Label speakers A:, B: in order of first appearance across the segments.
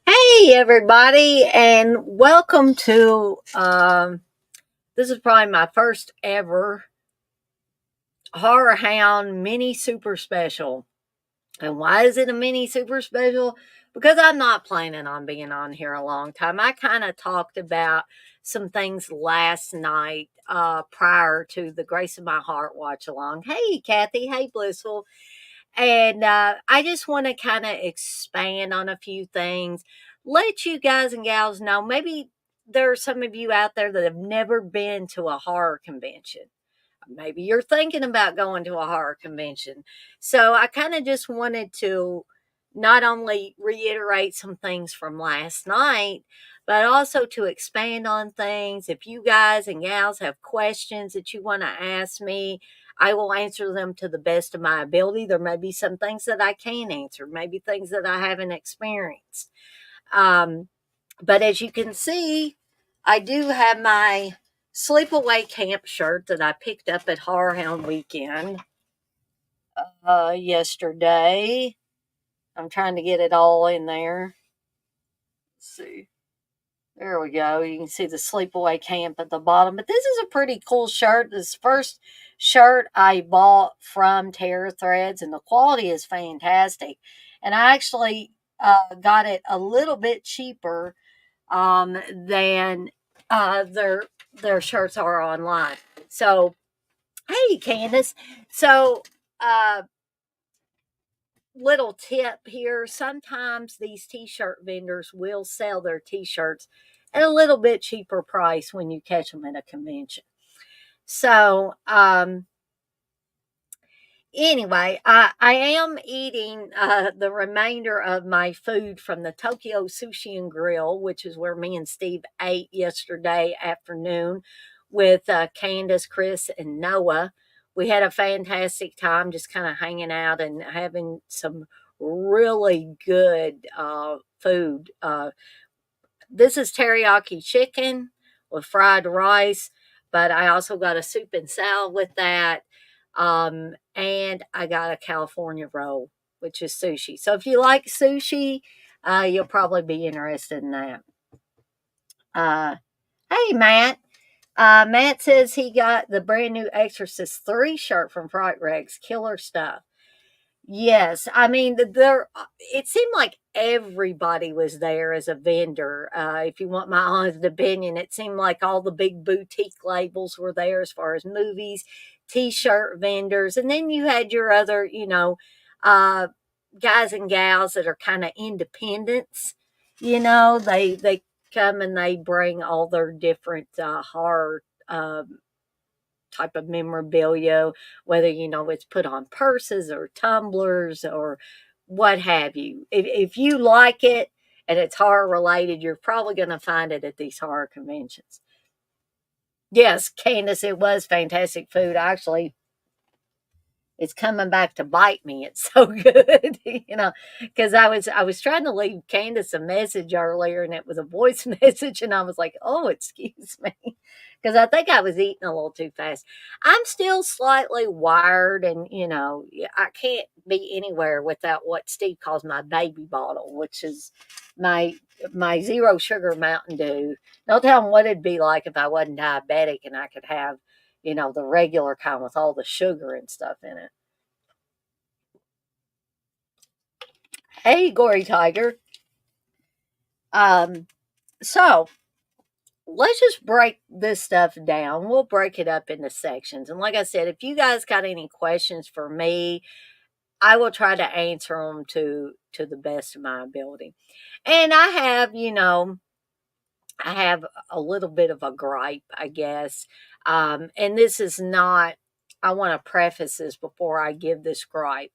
A: Hey, everybody, and welcome to this is probably my first ever HorrorHound mini super special. And why is it a mini super special? Because I'm not planning on being on here a long time. I kind of talked about some things last night prior to the Grace of My Heart watch along. Hey, Kathy. Hey, Blissful. And I just want to kind of expand on a few things, let you guys and gals know. Maybe there are some of you out there that have never been to a horror convention. Maybe you're thinking about going to a horror convention. So I kind of just wanted to not only reiterate some things from last night, but also to expand on things. If you guys and gals have questions that you want to ask me, I will answer them to the best of my ability. There may be some things that I can't answer, maybe things that I haven't experienced. Um, but as you can see, I do have my sleepaway camp shirt that I picked up at HorrorHound weekend yesterday. I'm trying to get it all in there. Let's see. There we go. You can see the sleepaway camp at the bottom. But this is a pretty cool shirt. This first shirt I bought from Terror Threads, and the quality is fantastic. And I actually got it a little bit cheaper than their shirts are online. So, hey, Candace. So, uh, little tip here, sometimes these t-shirt vendors will sell their t-shirts at a little bit cheaper price when you catch them at a convention. So anyway, I am eating the remainder of my food from the Tokyo Sushi and Grill, which is where me and Steve ate yesterday afternoon with Candace, Chris, and Noah. We had a fantastic time just kind of hanging out and having some really good food. This is teriyaki chicken with fried rice, but I also got a soup and salad with that. And I got a California roll, which is sushi. So if you like sushi, you'll probably be interested in that. Uh, hey, Matt. Matt says he got the brand new Exorcist 3 shirt from Fright Rags. Killer stuff. Yes, I mean there. It seemed like everybody was there as a vendor. If you want my honest opinion, it seemed like all the big boutique labels were there as far as movies, T-shirt vendors, and then you had your other, uh, guys and gals that are kind of independents. They come and they bring all their different horror. Type of memorabilia, whether it's put on purses or tumblers or what have you. If you like it and it's horror related, you're probably going to find it at these horror conventions. Yes, Candace, it was fantastic food. Actually, it's coming back to bite me. It's so good, because I was trying to leave Candace a message earlier, and it was a voice message, and I was like, "Oh, excuse me," because I think I was eating a little too fast. I'm still slightly wired, and I can't be anywhere without what Steve calls my baby bottle, which is my my zero sugar Mountain Dew. Don't tell him what it'd be like if I wasn't diabetic and I could have the regular kind with all the sugar and stuff in it. Hey, Gory Tiger. Um, so let's just break this stuff down. We'll break it up into sections. And like I said, if you guys got any questions for me, I will try to answer them to the best of my ability. And I have a little bit of a gripe, I guess. And this is not, I want to preface this before I give this gripe.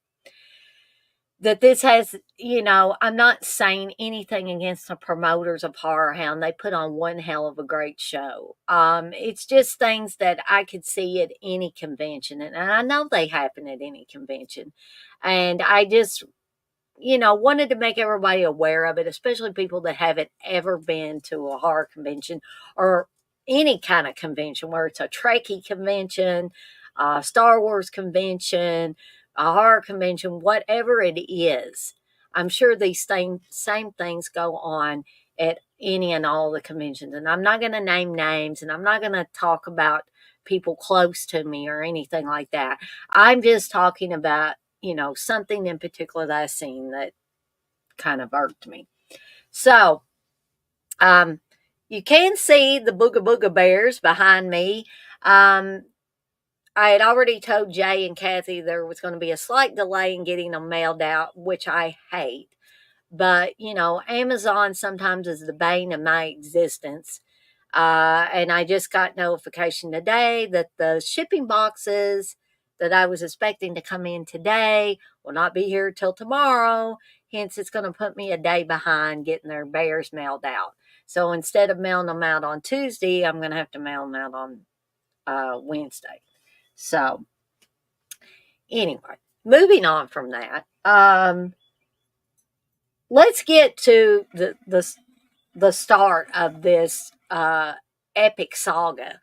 A: That this has, I'm not saying anything against the promoters of HorrorHound. They put on one hell of a great show. It's just things that I could see at any convention, and I know they happen at any convention. And I just, wanted to make everybody aware of it, especially people that haven't ever been to a horror convention or any kind of convention, where it's a Trekkie convention, a Star Wars convention, a horror convention, whatever it is. I'm sure these same things go on at any and all the conventions. And I'm not going to name names and I'm not going to talk about people close to me or anything like that. I'm just talking about, something in particular that I've seen that kind of irked me. So, um, you can see the Booga Booga Bears behind me. I had already told Jay and Kathy there was going to be a slight delay in getting them mailed out, which I hate. But, Amazon sometimes is the bane of my existence. And I just got notification today that the shipping boxes that I was expecting to come in today will not be here till tomorrow. Hence, it's going to put me a day behind getting their bears mailed out. So instead of mailing them out on Tuesday, I'm going to have to mail them out on Wednesday. So anyway, moving on from that, let's get to the start of this epic saga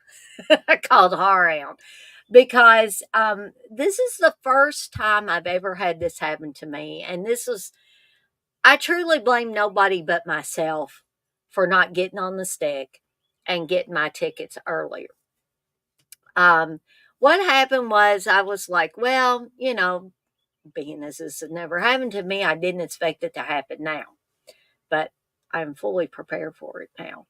A: called HorrorHound, because this is the first time I've ever had this happen to me, and I truly blame nobody but myself for not getting on the stick and getting my tickets earlier. Um, what happened was I was like, well, being as this has never happened to me, I didn't expect it to happen now, but I'm fully prepared for it now.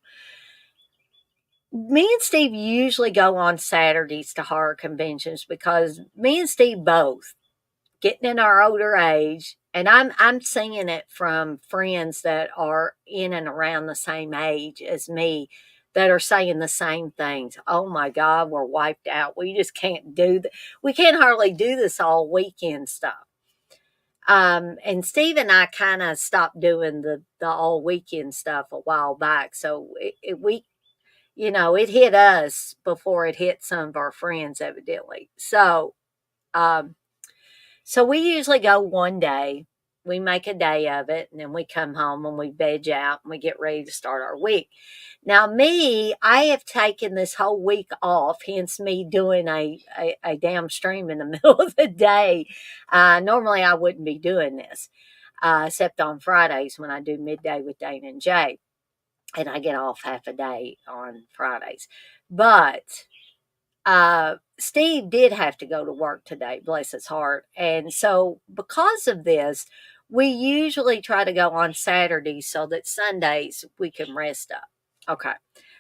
A: Me and Steve usually go on Saturdays to horror conventions because me and Steve both getting in our older age, and I'm seeing it from friends that are in and around the same age as me that are saying the same things. Oh my God, we're wiped out. We just can't we can't hardly do this all weekend stuff. And Steve and I kind of stopped doing the all weekend stuff a while back. So it hit us before it hit some of our friends, evidently. Um, so we usually go one day, we make a day of it, and then we come home and we veg out and we get ready to start our week. Now, me, I have taken this whole week off, hence me doing a damn stream in the middle of the day. Normally, I wouldn't be doing this, except on Fridays when I do midday with Dana and Jay, and I get off half a day on Fridays. But Steve did have to go to work today, bless his heart. And so, because of this, we usually try to go on Saturdays so that Sundays we can rest up. Okay.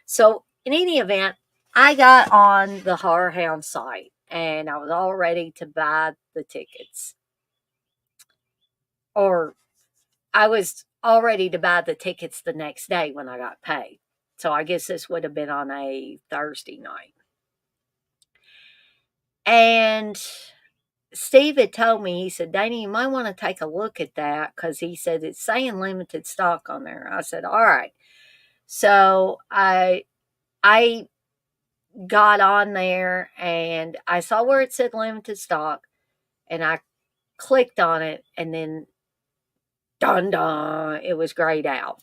A: So, in any event, I got on the HorrorHound site and I was all ready to buy the tickets. Or I was all ready to buy the tickets the next day when I got paid. So, I guess this would have been on a Thursday night. And Steve had told me, he said, Dana, you might want to take a look at that because he said it's saying limited stock on there. I said, all right. So I got on there and I saw where it said limited stock and I clicked on it and then dun dun, it was grayed out.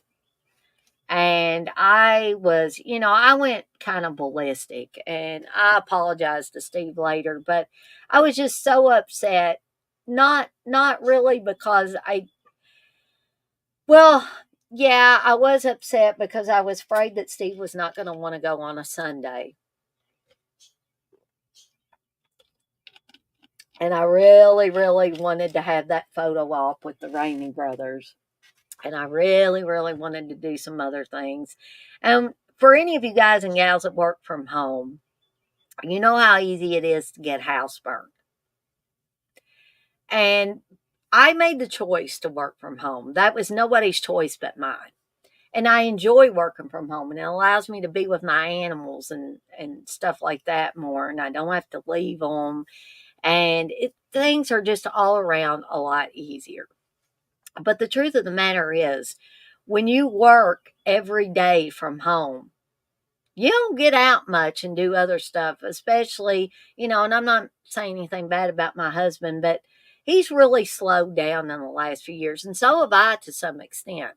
A: And I went kind of ballistic and I apologized to Steve later, but I was just so upset. Not really because well, yeah, I was upset because I was afraid that Steve was not going to want to go on a Sunday. And I really, really wanted to have that photo op with the Rainey brothers. And I really, really wanted to do some other things. And for any of you guys and gals that work from home, you know how easy it is to get house burnt. And I made the choice to work from home. That was nobody's choice but mine. And I enjoy working from home, and it allows me to be with my animals and stuff like that more. And I don't have to leave them. And things are just all around a lot easier. But the truth of the matter is, when you work every day from home, you don't get out much and do other stuff, especially, and I'm not saying anything bad about my husband, but he's really slowed down in the last few years. And so have I to some extent.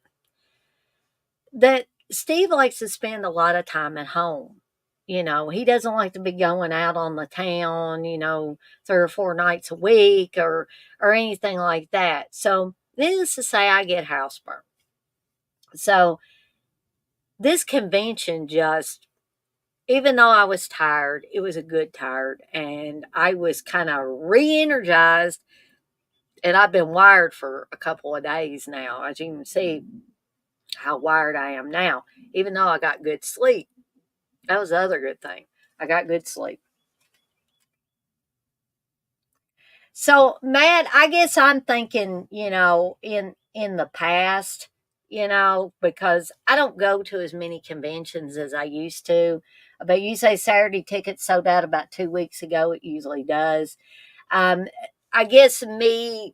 A: That Steve likes to spend a lot of time at home. He doesn't like to be going out on the town, 3 or 4 nights a week or anything like that. So Needless to say, I get houseburn. So this convention just, even though I was tired, it was a good tired, and I was kind of re-energized. And I've been wired for a couple of days now, as you can see how wired I am now, even though I got good sleep. That was the other good thing. I got good sleep. So, Matt, I guess I'm thinking, in the past, because I don't go to as many conventions as I used to. But you say Saturday tickets sold out about 2 weeks ago. It usually does. Um, I guess me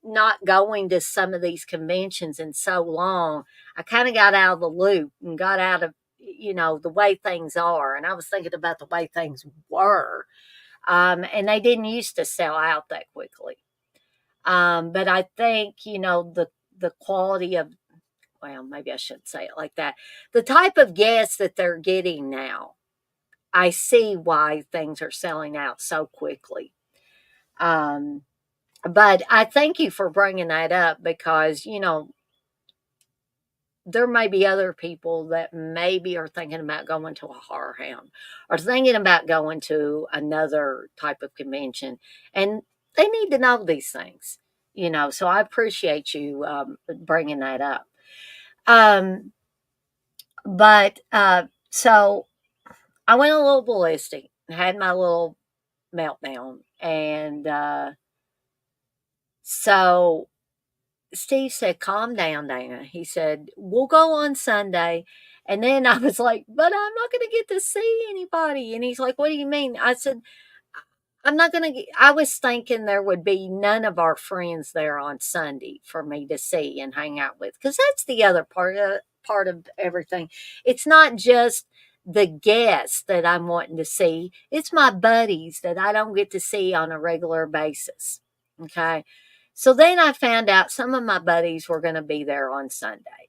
A: not going to some of these conventions in so long, I kind of got out of the loop and got out of, the way things are. And I was thinking about the way things were. And they didn't used to sell out that quickly. But I think, the quality of, well, maybe I shouldn't say it like that. The type of guests that they're getting now, I see why things are selling out so quickly. Um, but I thank you for bringing that up because, there may be other people that maybe are thinking about going to a horror hound or thinking about going to another type of convention, and they need to know these things, so I appreciate you bringing that up. um, so I went a little ballistic, had my little meltdown, and so Steve said, "Calm down, Dana." He said, "We'll go on Sunday." And then I was like, "But I'm not going to get to see anybody." And he's like, "What do you mean?" I said, "I'm not going to." I was thinking there would be none of our friends there on Sunday for me to see and hang out with, because that's the other part of everything. It's not just the guests that I'm wanting to see; it's my buddies that I don't get to see on a regular basis. Okay. So then I found out some of my buddies were going to be there on Sunday.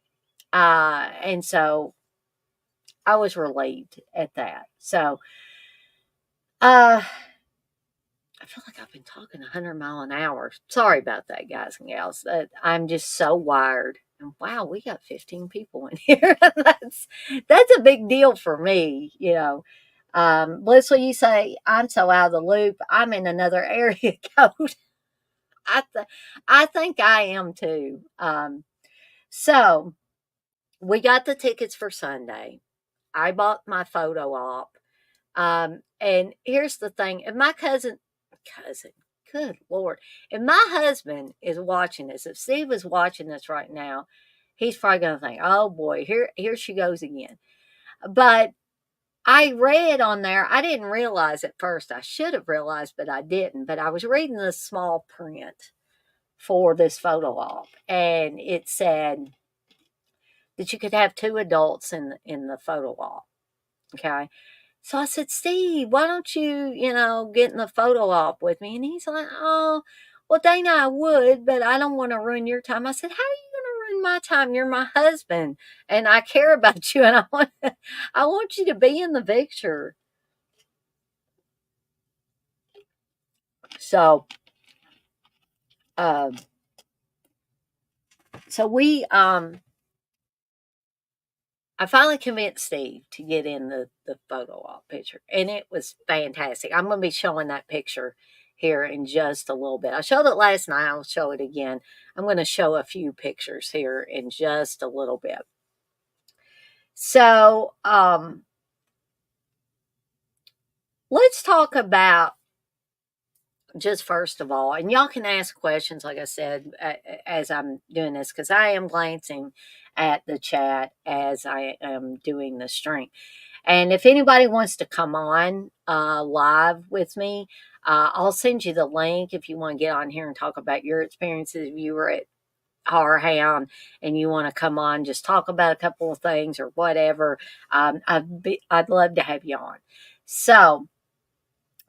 A: And so I was relieved at that. So uh, I feel like I've been talking 100 mile an hour. Sorry about that, guys and gals. I'm just so wired. And wow, we got 15 people in here. That's a big deal for me. Leslie, you say I'm so out of the loop. I'm in another area code. I th- I think I am too. So we got the tickets for Sunday. I bought my photo op. And here's the thing: if my cousin, good Lord, if my husband is watching this, if Steve is watching this right now, he's probably going to think, "Oh boy, here she goes again." But I read on there, I didn't realize at first. I should have realized, but I didn't. But I was reading the small print for this photo op, and it said that you could have two adults in the photo op. Okay. So I said, "Steve, why don't you, get in the photo op with me?" And he's like, "Oh, well, Dana, I would, but I don't want to ruin your time." I said, "How are you going to ruin my time? You're my husband, and I care about you, and I want you to be in the picture." So, um, so I finally convinced Steve to get in the photo op picture, and it was fantastic. I'm going to be showing that picture here in just a little bit. I showed it last night. I'll show it again. I'm going to show a few pictures here in just a little bit. So, let's talk about, just first of all, and y'all can ask questions, like I said, as I'm doing this, because I am glancing at the chat as I am doing the stream. And if anybody wants to come on live with me, I'll send you the link if you want to get on here and talk about your experiences. If you were at HorrorHound and you want to come on, just talk about a couple of things or whatever, I'd love to have you on. So,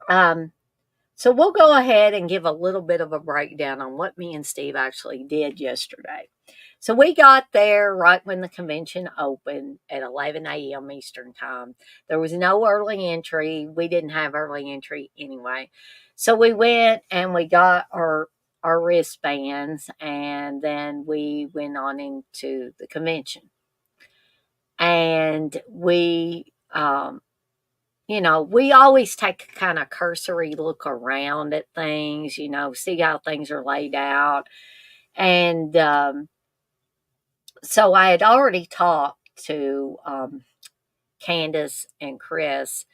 A: um, so we'll go ahead and give a little bit of a breakdown on what me and Steve actually did yesterday. So we got there right when the convention opened at 11 a.m. Eastern time. There was no early entry. We didn't have early entry anyway. So we went and we got our our wristbands, and then we went on into the convention. And we always take a kind of cursory look around at things, see how things are laid out. And so I had already talked to Candace and Chris.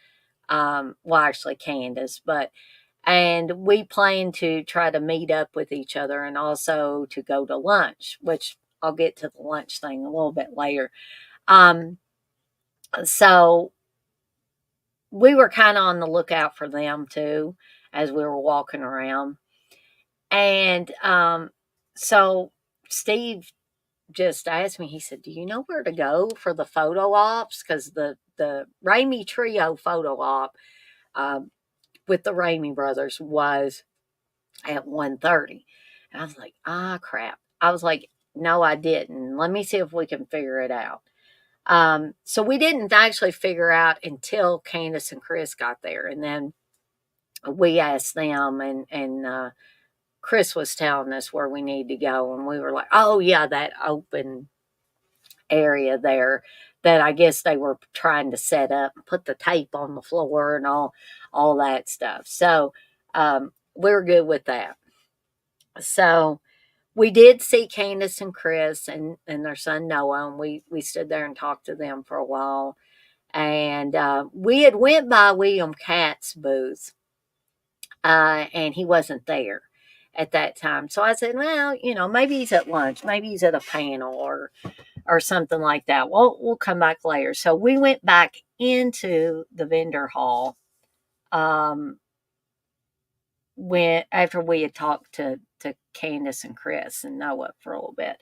A: Well, actually, Candace, and we plan to try to meet up with each other and also to go to lunch, which I'll get to the lunch thing a little bit later. Um, so we were kind of on the lookout for them too as we were walking around. And so Steve just asked me, he said, "Do you know where to go for the photo ops?" Because the Raimi Trio photo op with the Raimi brothers was at 1:30. And I was like, ah, crap. I was like, no, I didn't. Let me see if we can figure it out. So we didn't actually figure out until Candace and Chris got there. And then we asked them, and Chris was telling us where we need to go. And we were like, oh, yeah, that open area there that I guess they were trying to set up and put the tape on the floor and all that stuff. So we were good with that. So we did see Candace and Chris and their son Noah, and we stood there and talked to them for a while. And we had went by William Katz's booth, and he wasn't there at that time. So I said, well, maybe he's at lunch, maybe he's at a panel or something like that. We'll come back later. So we went back into the vendor hall um, when after we had talked to Candace and Chris and Noah for a little bit.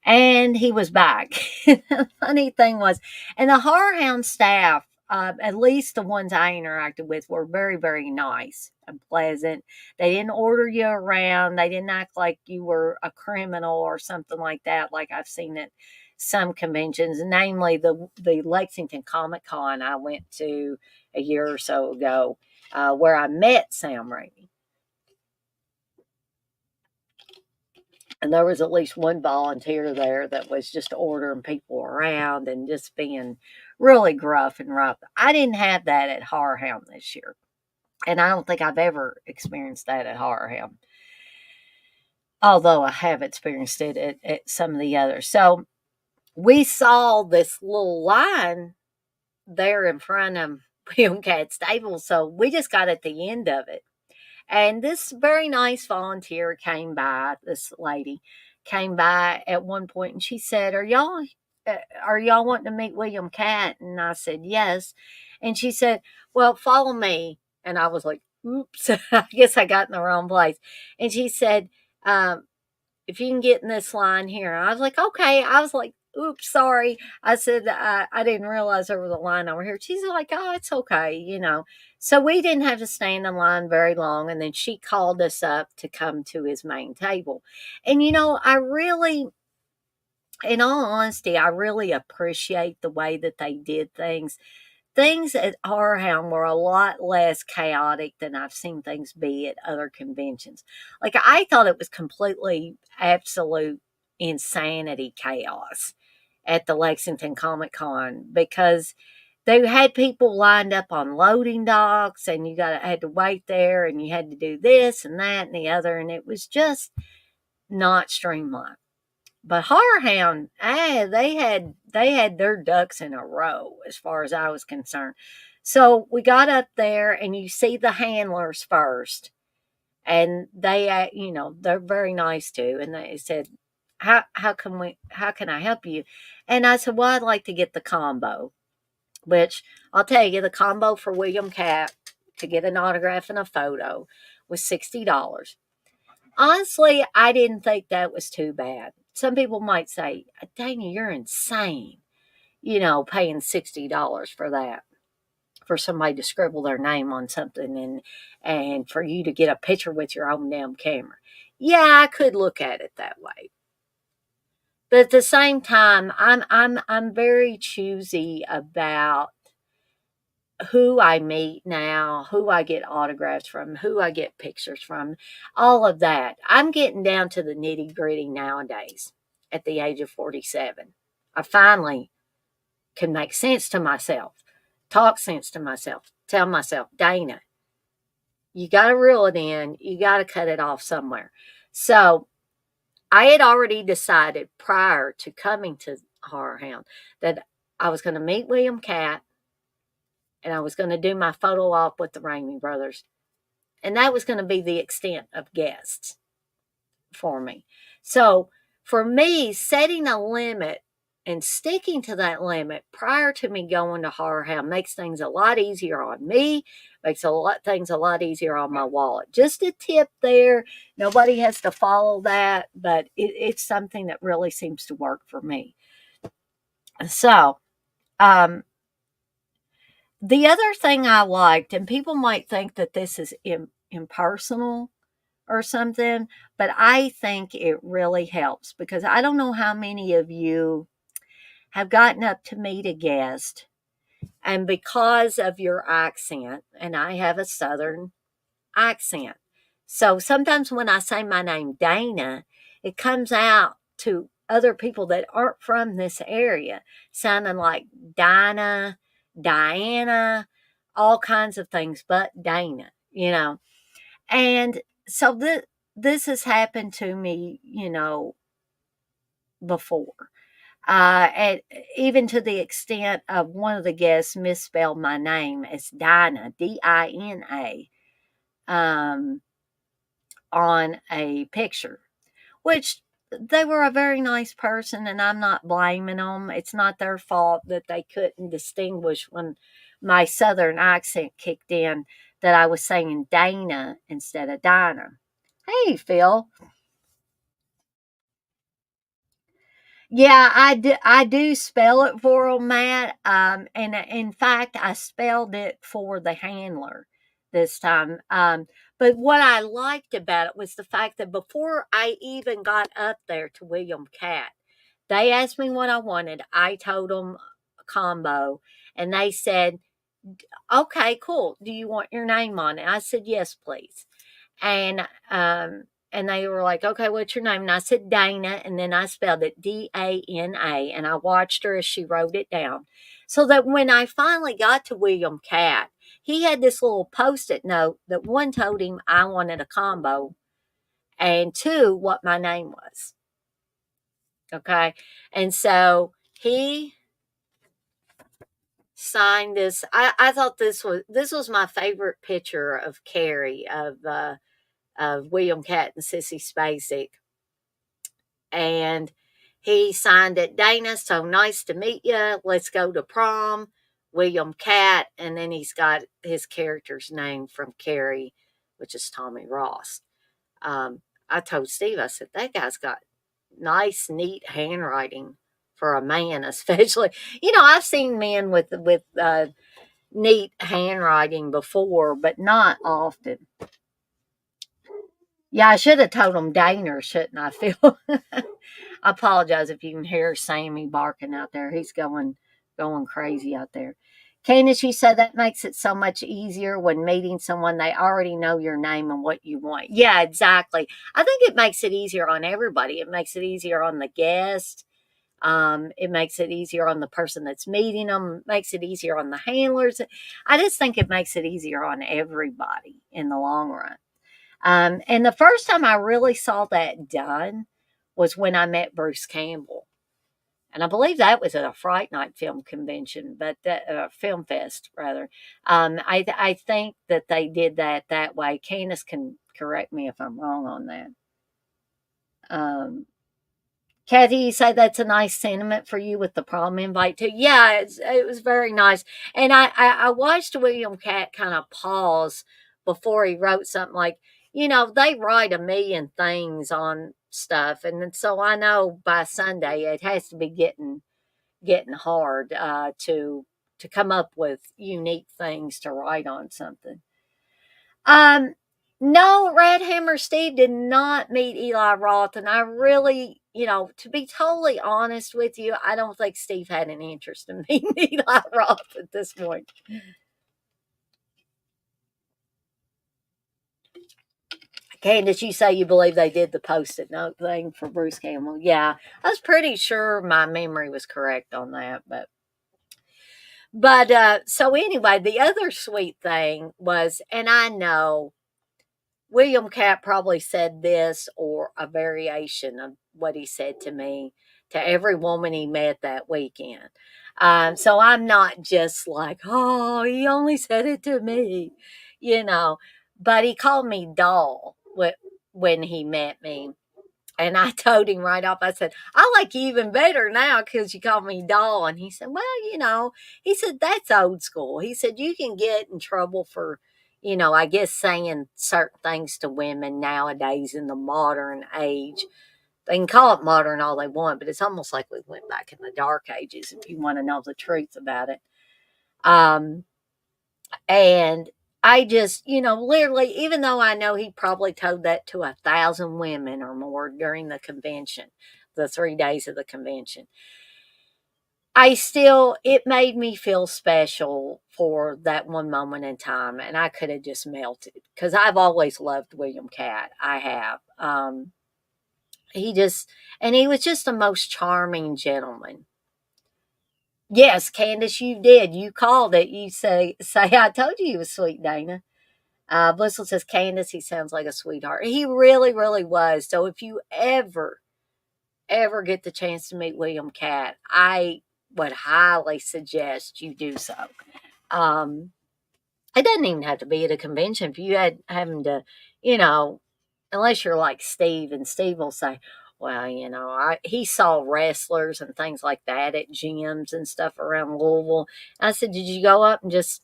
A: And he was back. The funny thing was, and the HorrorHound staff, at least the ones I interacted with, were very, very nice and pleasant. They didn't order you around. They didn't act like you were a criminal or something like that, like I've seen at some conventions, namely the Lexington Comic Con I went to a year or so ago, where I met Sam Raimi. And there was at least one volunteer there that was just ordering people around and just being really gruff and rough. I didn't have that at HorrorHound this year. And I don't think I've ever experienced that at HorrorHound. Although I have experienced it at some of the others. So we saw this little line there in front of William Cat Stable. So we just got at the end of it. And this very nice volunteer came by, this lady came by at one point and she said, are y'all wanting to meet William Cat? And I said, yes. And she said, well, follow me. And I was like, oops, I guess I got in the wrong place. And she said, um, if you can get in this line here. And I was like, okay. I was like, oops, sorry. I said, I didn't realize there was a line over here. She's like, oh, it's okay. So we didn't have to stand in line very long. And then she called us up to come to his main table. And, I really, in all honesty, I really appreciate the way that they did things. Things at HorrorHound were a lot less chaotic than I've seen things be at other conventions. Like, I thought it was completely absolute insanity chaos at the Lexington Comic Con because they had people lined up on loading docks and had to wait there and you had to do this and that and the other, and it was just not streamlined. But HorrorHound, they had their ducks in a row as far as I was concerned. So we got up there and you see the handlers first, and they're very nice too. And they said, how can I help you? And I said, well, I'd like to get the combo, which I'll tell you, the combo for William Cat to get an autograph and a photo was $60. Honestly, I didn't think that was too bad. Some people might say, Dana, you're insane, paying $60 for that, for somebody to scribble their name on something and for you to get a picture with your own damn camera. Yeah, I could look at it that way. But at the same time, I'm very choosy about, who I meet now, who I get autographs from, who I get pictures from, all of that. I'm getting down to the nitty gritty nowadays at the age of 47. I finally can make sense to myself, talk sense to myself, tell myself, Dana, you got to reel it in, you got to cut it off somewhere. So I had already decided prior to coming to HorrorHound that I was going to meet William Catt and I was going to do my photo op with the Ramey brothers. And that was going to be the extent of guests for me. So for me, setting a limit and sticking to that limit prior to me going to HorrorHound makes things a lot easier on me, makes things a lot easier on my wallet. Just a tip there. Nobody has to follow that, but it's something that really seems to work for me. So, the other thing I liked, and people might think that this is impersonal or something, but I think it really helps because I don't know how many of you have gotten up to meet a guest, and because of your accent, and I have a Southern accent. So sometimes when I say my name, Dana, it comes out to other people that aren't from this area, sounding like Dinah, Diana, all kinds of things, but Dana, you know. And so this has happened to me, before. And even to the extent of one of the guests misspelled my name as Dinah, Dina, um, on a picture, which they were a very nice person, and I'm not blaming them. It's not their fault that they couldn't distinguish when my Southern accent kicked in that I was saying Dana instead of Dinah. Hey, Phil. Yeah, I do spell it for them, Matt. And in fact, I spelled it for the handler this time. But what I liked about it was the fact that before I even got up there to William Catt, they asked me what I wanted. I told them a combo, and they said, "Okay, cool. Do you want your name on it?" I said, "Yes, please." And and they were like, "Okay, what's your name?" And I said Dana, and then I spelled it Dana, and I watched her as she wrote it down. So that when I finally got to William Catt, he had this little post-it note that one told him I wanted a combo, and two, what my name was. Okay. And so he signed this. I thought this was my favorite picture of Carrie of William Catt and Sissy Spacek, and he signed it, Dana, so nice to meet you. Let's go to prom. William Catt. And then he's got his character's name from Carrie, which is Tommy Ross. I told Steve, I said, that guy's got nice, neat handwriting for a man, especially. I've seen men with neat handwriting before, but not often. Yeah, I should have told him Daner, shouldn't I, Phil? I apologize if you can hear Sammy barking out there. He's going crazy out there. Candace, you said that makes it so much easier when meeting someone they already know your name and what you want. Yeah, exactly. I think it makes it easier on everybody. It makes it easier on the guest. It makes it easier on the person that's meeting them. Makes it easier on the handlers. I just think it makes it easier on everybody in the long run. And the first time I really saw that done was when I met Bruce Campbell. And I believe that was at a Fright Night film convention, but film fest rather. I think that they did that way. Candace can correct me if I'm wrong on that. Um, Kathy, you say that's a nice sentiment for you with the prom invite too. Yeah, it was very nice. And I watched William Catt kind of pause before he wrote something like, they write a million things on stuff. And then, so I know by Sunday it has to be getting hard to come up with unique things to write on something. Um, no, Red Hammer Steve did not meet Eli Roth, and I really, to be totally honest with you, I don't think Steve had an interest in meeting Eli Roth at this point. Candace, you say you believe they did the Post-it note thing for Bruce Campbell. Yeah, I was pretty sure my memory was correct on that, but so anyway, the other sweet thing was, and I know William Catt probably said this or a variation of what he said to me to every woman he met that weekend. So I'm not just like, oh, he only said it to me, you know, but he called me doll when he met me. And I told him right off, I said, I like you even better now because you called me doll. And he said, well, he said, that's old school. He said, you can get in trouble for, I guess saying certain things to women nowadays in the modern age. They can call it modern all they want, but it's almost like we went back in the dark ages if you want to know the truth about it. Um, and I just, literally, even though I know he probably told that to 1,000 women or more during the convention, the 3 days of the convention, it made me feel special for that one moment in time. And I could have just melted because I've always loved William Catt. I have. He just, and he was just the most charming gentleman. Yes, Candace, you did. You called it. You say, I told you he was sweet, Dana. Blissful says, Candace, he sounds like a sweetheart. He really, really was. So if you ever get the chance to meet William Catt, I would highly suggest you do so. Um, it doesn't even have to be at a convention. If you had having to, you know, unless you're like Steve, and Steve will say, well, he saw wrestlers and things like that at gyms and stuff around Louisville. I said, did you go up and just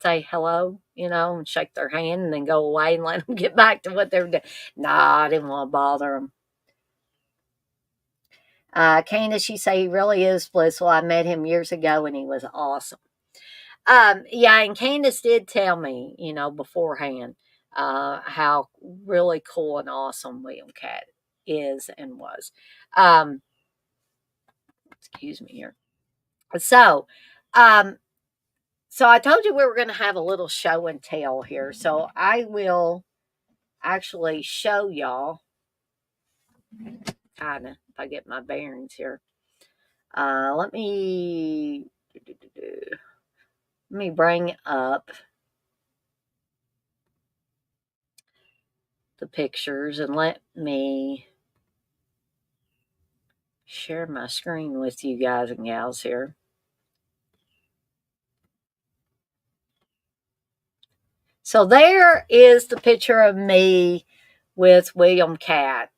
A: say hello, and shake their hand and then go away and let them get back to what they were doing? Nah, I didn't want to bother them. Candace, you say he really is blissful. I met him years ago and he was awesome. Yeah, and Candace did tell me, beforehand, how really cool and awesome William Catt is and was. Um, Excuse me here. So, um, so I told you we were going to have a little show and tell here. So I will actually show y'all kind of if I get my bearings here. Let me bring up the pictures and let me share my screen with you guys and gals here. So there is the picture of me with William Catt.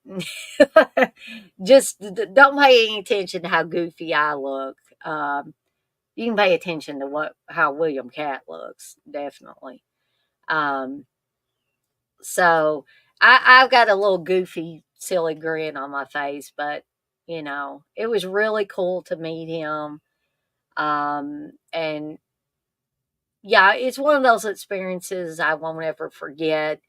A: Just don't pay any attention to how goofy I look. You can pay attention to how William Catt looks, definitely. Um, so I've got a little goofy, silly grin on my face, but it was really cool to meet him. And yeah, it's one of those experiences I won't ever forget.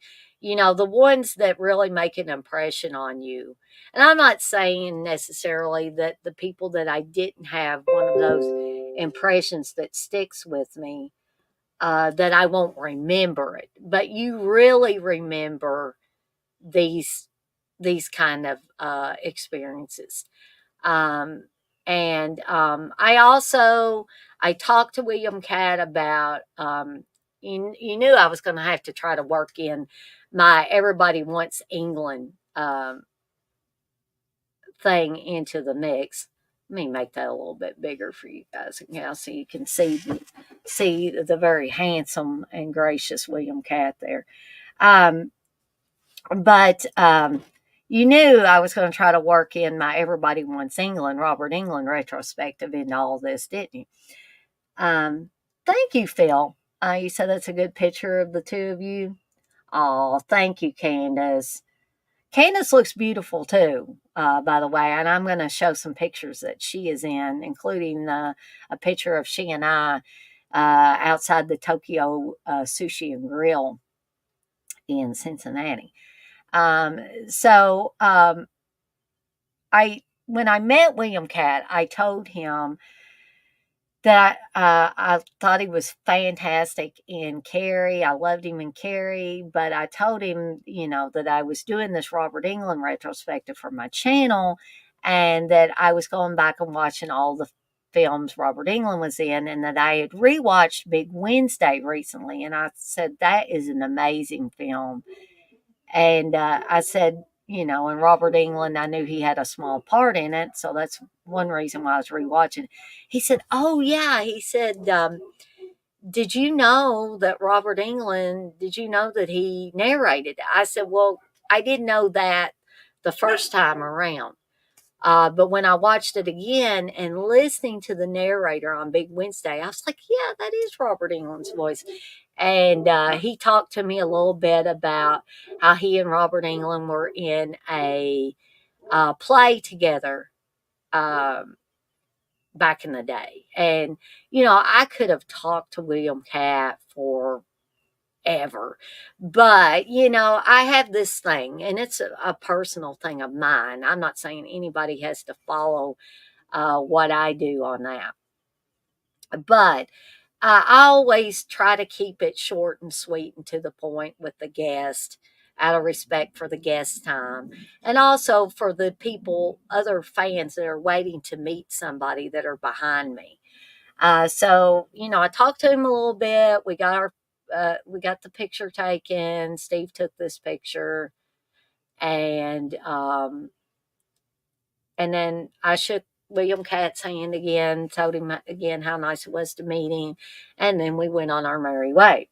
A: The ones that really make an impression on you. And I'm not saying necessarily that the people that I didn't have one of those impressions that sticks with me, that I won't remember it, but you really remember these these kind of experiences. Um, and I talked to William Catt about, you knew I was going to have to try to work in my Everybody Wants England thing into the mix. Let me make that a little bit bigger for you guys now so you can see the very handsome and gracious William Catt there. Um, but you knew I was going to try to work in my Everybody Wants England, Robert England retrospective into all this, didn't you? Thank you, Phil. You said that's a good picture of the two of you. Oh, thank you, Candace. Candace looks beautiful too, by the way, and I'm going to show some pictures that she is in, including a picture of she and I outside the Tokyo Sushi and Grill in Cincinnati. So I when I met William Catt, I told him that I thought he was fantastic in Carrie. I loved him in Carrie, but I told him, that I was doing this Robert England retrospective for my channel and that I was going back and watching all the films Robert England was in, and that I had rewatched Big Wednesday recently. And I said, that is an amazing film. And I said, and Robert England, I knew he had a small part in it. So that's one reason why I was rewatching. He said, oh, yeah. He said, did you know that Robert England, did you know that he narrated it? I said, well, I didn't know that the first time around. But when I watched it again and listening to the narrator on Big Wednesday, I was like, yeah, that is Robert England's voice. And he talked to me a little bit about how he and Robert England were in a play together back in the day. And, I could have talked to William Catt for ever. But, I have this thing, and it's a personal thing of mine. I'm not saying anybody has to follow what I do on that. But I always try to keep it short and sweet and to the point with the guest out of respect for the guest time. And also for the people, other fans that are waiting to meet somebody that are behind me. So, I talked to him a little bit. We got the picture taken. Steve took this picture, and then I shook William Catt's hand again, told him again how nice it was to meet him, and then we went on our merry way.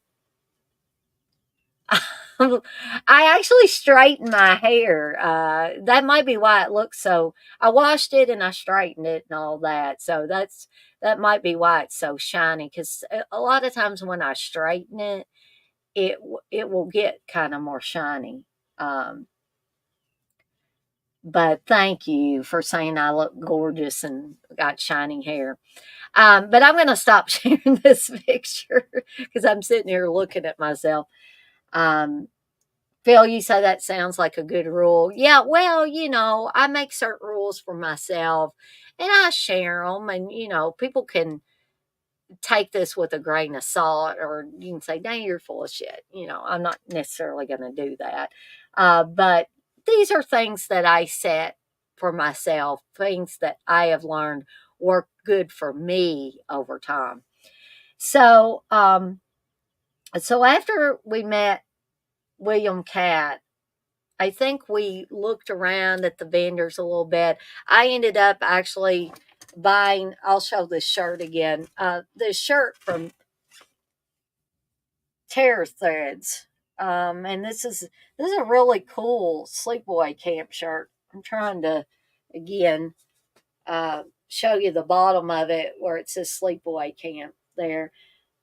A: I actually straightened my hair. That might be why it looks so. I washed it and I straightened it and all that. So that might be why it's so shiny. Because a lot of times when I straighten it, it will get kind of more shiny. Um, but thank you for saying I look gorgeous and got shiny hair. But I'm going to stop sharing this picture because I'm sitting here looking at myself. Um, Phil, you say that sounds like a good rule. Yeah, well, I make certain rules for myself and I share them. And, people can take this with a grain of salt, or you can say, dang, you're full of shit. I'm not necessarily going to do that. But these are things that I set for myself, things that I have learned work good for me over time. So, so after we met William Catt, I think we looked around at the vendors a little bit. I ended up actually buying, I'll show this shirt again. This shirt from Terror Threads. And this is a really cool sleepaway camp shirt. I'm trying to again show you the bottom of it where it says sleepaway camp there.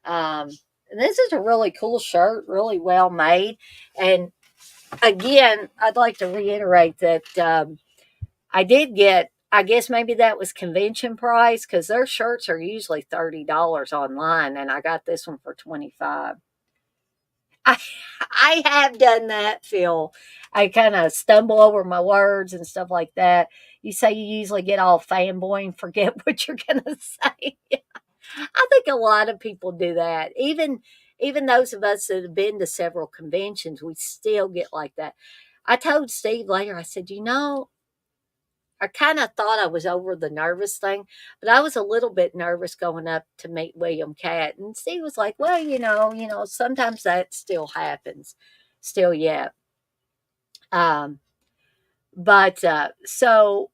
A: And this is a really cool shirt, really well made. And again, I'd like to reiterate that I did get, I guess maybe that was convention price because their shirts are usually $30 online, and I got this one for 25. I I have done that, Phil. I kind of stumble over my words and stuff like that. You say you usually get all fanboy and forget what you're gonna say. I think a lot of people do that. Even those of us that have been to several conventions, we still get like that. I told Steve later, I said, I kind of thought I was over the nervous thing, but I was a little bit nervous going up to meet William Catt. And Steve was like, well, sometimes that still happens, still yet. Um, but so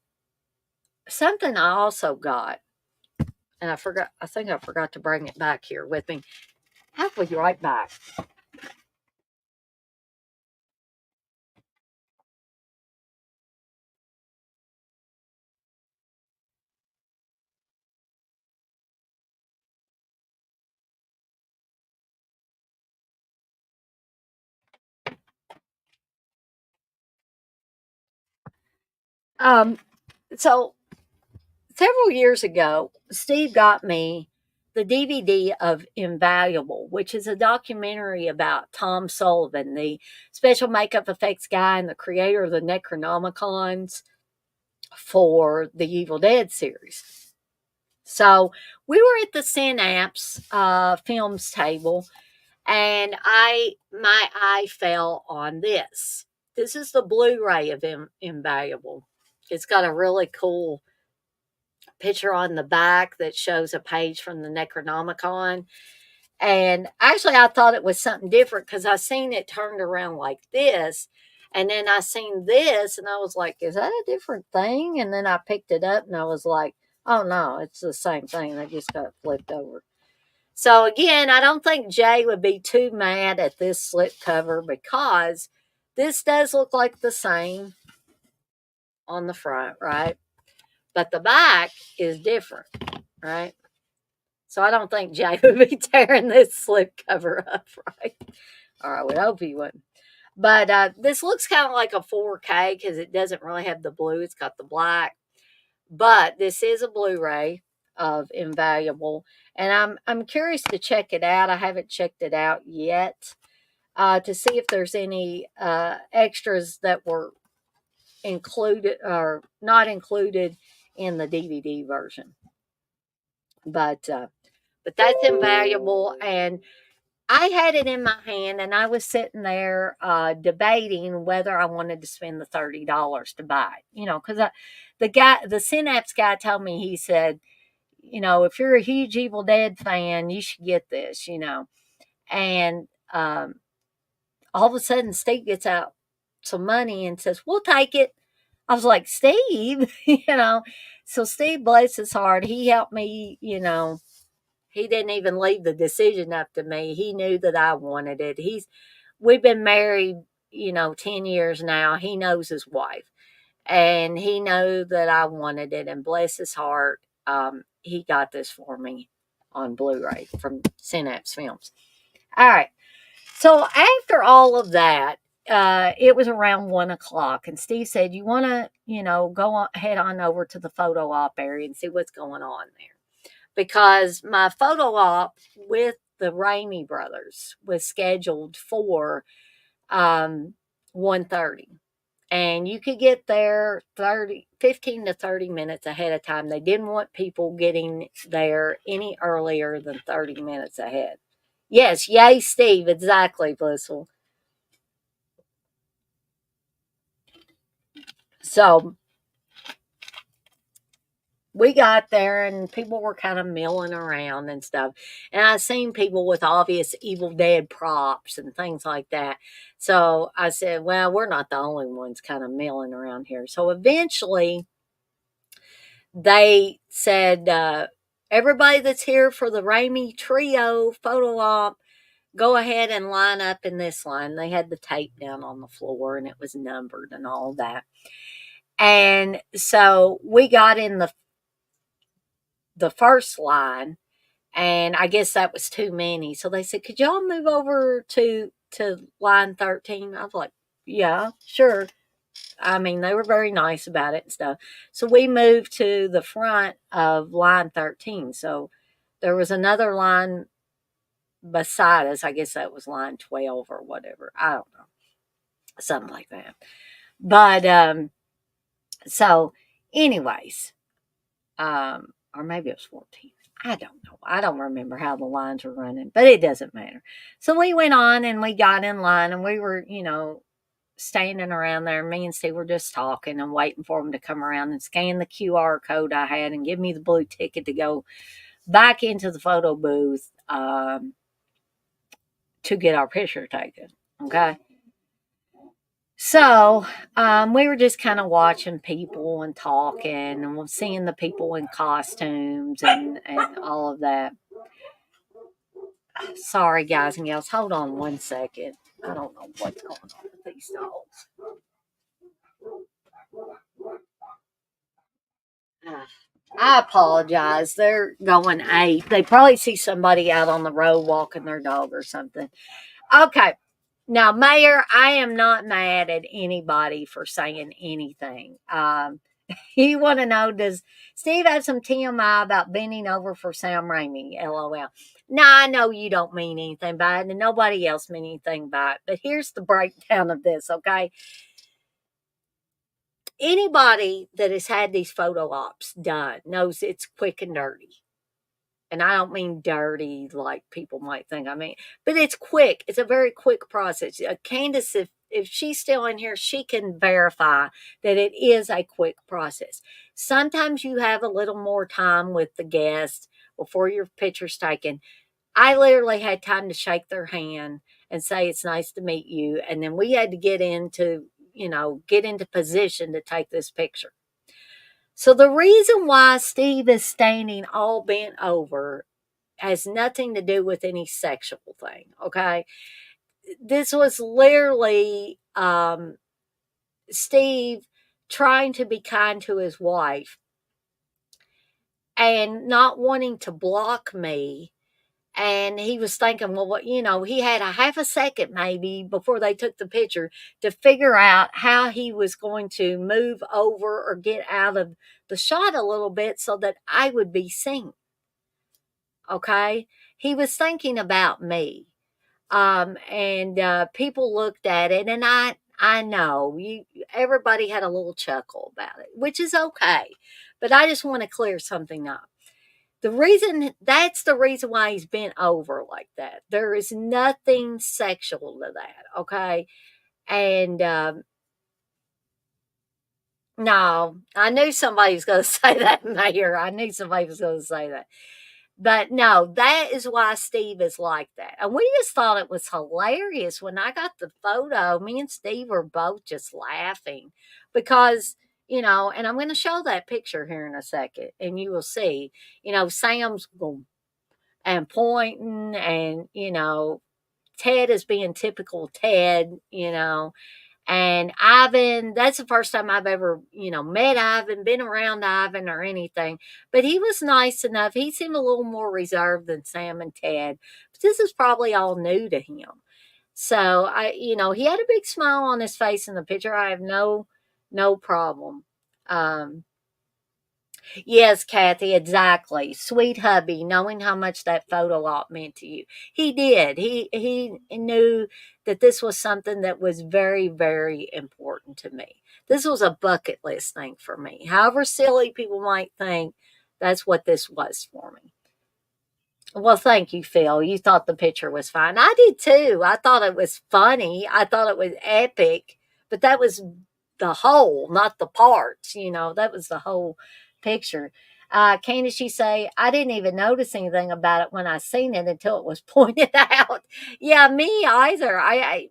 A: something I also got, and I think I forgot to bring it back here with me. I'll be right back. Um, so several years ago, Steve got me the DVD of Invaluable, which is a documentary about Tom Sullivan, the special makeup effects guy and the creator of the Necronomicons for the Evil Dead series. So we were at the Synapse Films table, and my eye fell on this. This is the Blu-ray of Invaluable. It's got a really cool picture on the back that shows a page from the Necronomicon. And actually, I thought it was something different because I seen it turned around like this. And then I seen this and I was like, is that a different thing? And then I picked it up and I was like, oh no, it's the same thing. They just got flipped over. So again, I don't think Jay would be too mad at this slip cover because this does look like the same on the front, right? But the back is different, right? So I don't think Jay would be tearing this slip cover up, right? Or I would hope he wouldn't. But this looks kind of like a 4K because it doesn't really have the blue. It's got the black. But this is a Blu-ray of Invaluable, and I'm curious to check it out. I haven't checked it out yet to see if there's any extras that were included or not included in the DVD version. But that's Invaluable, and I had it in my hand, and I was sitting there debating whether I wanted to spend the $30 to buy it. Because the Synapse guy told me, he said, if you're a huge Evil Dead fan, you should get this. And all of a sudden, Steve gets out some money and says, "We'll take it." I was like, "Steve," So Steve, bless his heart, he helped me. He didn't even leave the decision up to me. He knew that I wanted it. We've been married, 10 years now. He knows his wife, and he knew that I wanted it. And bless his heart, he got this for me on Blu-ray from Synapse Films. All right. So after all of that, it was around 1 o'clock, and Steve said, "You want to, head on over to the photo op area and see what's going on there." Because my photo op with the Raimi brothers was scheduled for 1:30, and you could get there 15 to 30 minutes ahead of time. They didn't want people getting there any earlier than 30 minutes ahead. Yes, yay, Steve, exactly, Blissful. So we got there and people were kind of milling around and stuff. And I seen people with obvious Evil Dead props and things like that. So I said, well, we're not the only ones kind of milling around here. So eventually they said, everybody that's here for the Raimi Trio photo op, go ahead and line up in this line. They had the tape down on the floor and it was numbered and all that. And so we got in the first line, and I guess that was too many. So they said, "Could y'all move over to line 13?" I was like, "Yeah, sure." I mean, they were very nice about it and stuff. So we moved to the front of line 13. So there was another line beside us. I guess that was line 12 or whatever. I don't know. Something like that. But so anyways, or maybe it was 14. I don't know. I don't remember how the lines were running, but it doesn't matter. So we went on and we got in line and we were, standing around there. Me and Steve were just talking and waiting for them to come around and scan the QR code I had and give me the blue ticket to go back into the photo booth to get our picture taken. Okay. So we were just kind of watching people and talking and we're seeing the people in costumes and all of that. Sorry, guys and gals. Hold on 1 second. I don't know what's going on with these dogs. I apologize. They're going 8. They probably see somebody out on the road walking their dog or something. Okay. Now, Mayor, I am not mad at anybody for saying anything. You want to know, does Steve have some TMI about bending over for Sam Raimi? LOL. Now, I know you don't mean anything by it, and nobody else mean anything by it, but here's the breakdown of this, okay? Anybody that has had these photo ops done knows it's quick and dirty. And I don't mean dirty like people might think I mean, but it's quick. It's a very quick process. Candace, if she's still in here, she can verify that it is a quick process. Sometimes you have a little more time with the guest before your picture's taken. I literally had time to shake their hand and say it's nice to meet you, and then we had to get into position to take this picture. So the reason why Steve is standing all bent over has nothing to do with any sexual thing, okay? This was literally Steve trying to be kind to his wife and not wanting to block me. And he was thinking, well, he had a half a second maybe before they took the picture to figure out how he was going to move over or get out of the shot a little bit so that I would be seen. Okay. He was thinking about me. And people looked at it, and I know everybody had a little chuckle about it, which is okay. But I just want to clear something up. That's the reason why he's bent over like that. There is nothing sexual to that, okay? And no, I knew somebody was going to say that, Mayor. I knew somebody was going to say that. But no, that is why Steve is like that. And we just thought it was hilarious when I got the photo. Me and Steve were both just laughing because, and I'm going to show that picture here in a second and you will see, Sam's going and pointing and, Ted is being typical Ted, and Ivan, that's the first time I've ever, met Ivan, been around Ivan or anything. But he was nice enough. He seemed a little more reserved than Sam and Ted. But this is probably all new to him. So he had a big smile on his face in the picture. I have no problem. Um, Yes, Kathy, exactly. Sweet hubby, knowing how much that photo op meant to you. He did. He knew that this was something that was very, very important to me. This was a bucket list thing for me. However silly people might think, that's what this was for me. Well, thank you, Phil. You thought the picture was fine. I did too. I thought it was funny. I thought it was epic, but that was the whole, not the parts. That was the whole picture. Candace, you say, I didn't even notice anything about it when I seen it until it was pointed out. Yeah, me either. I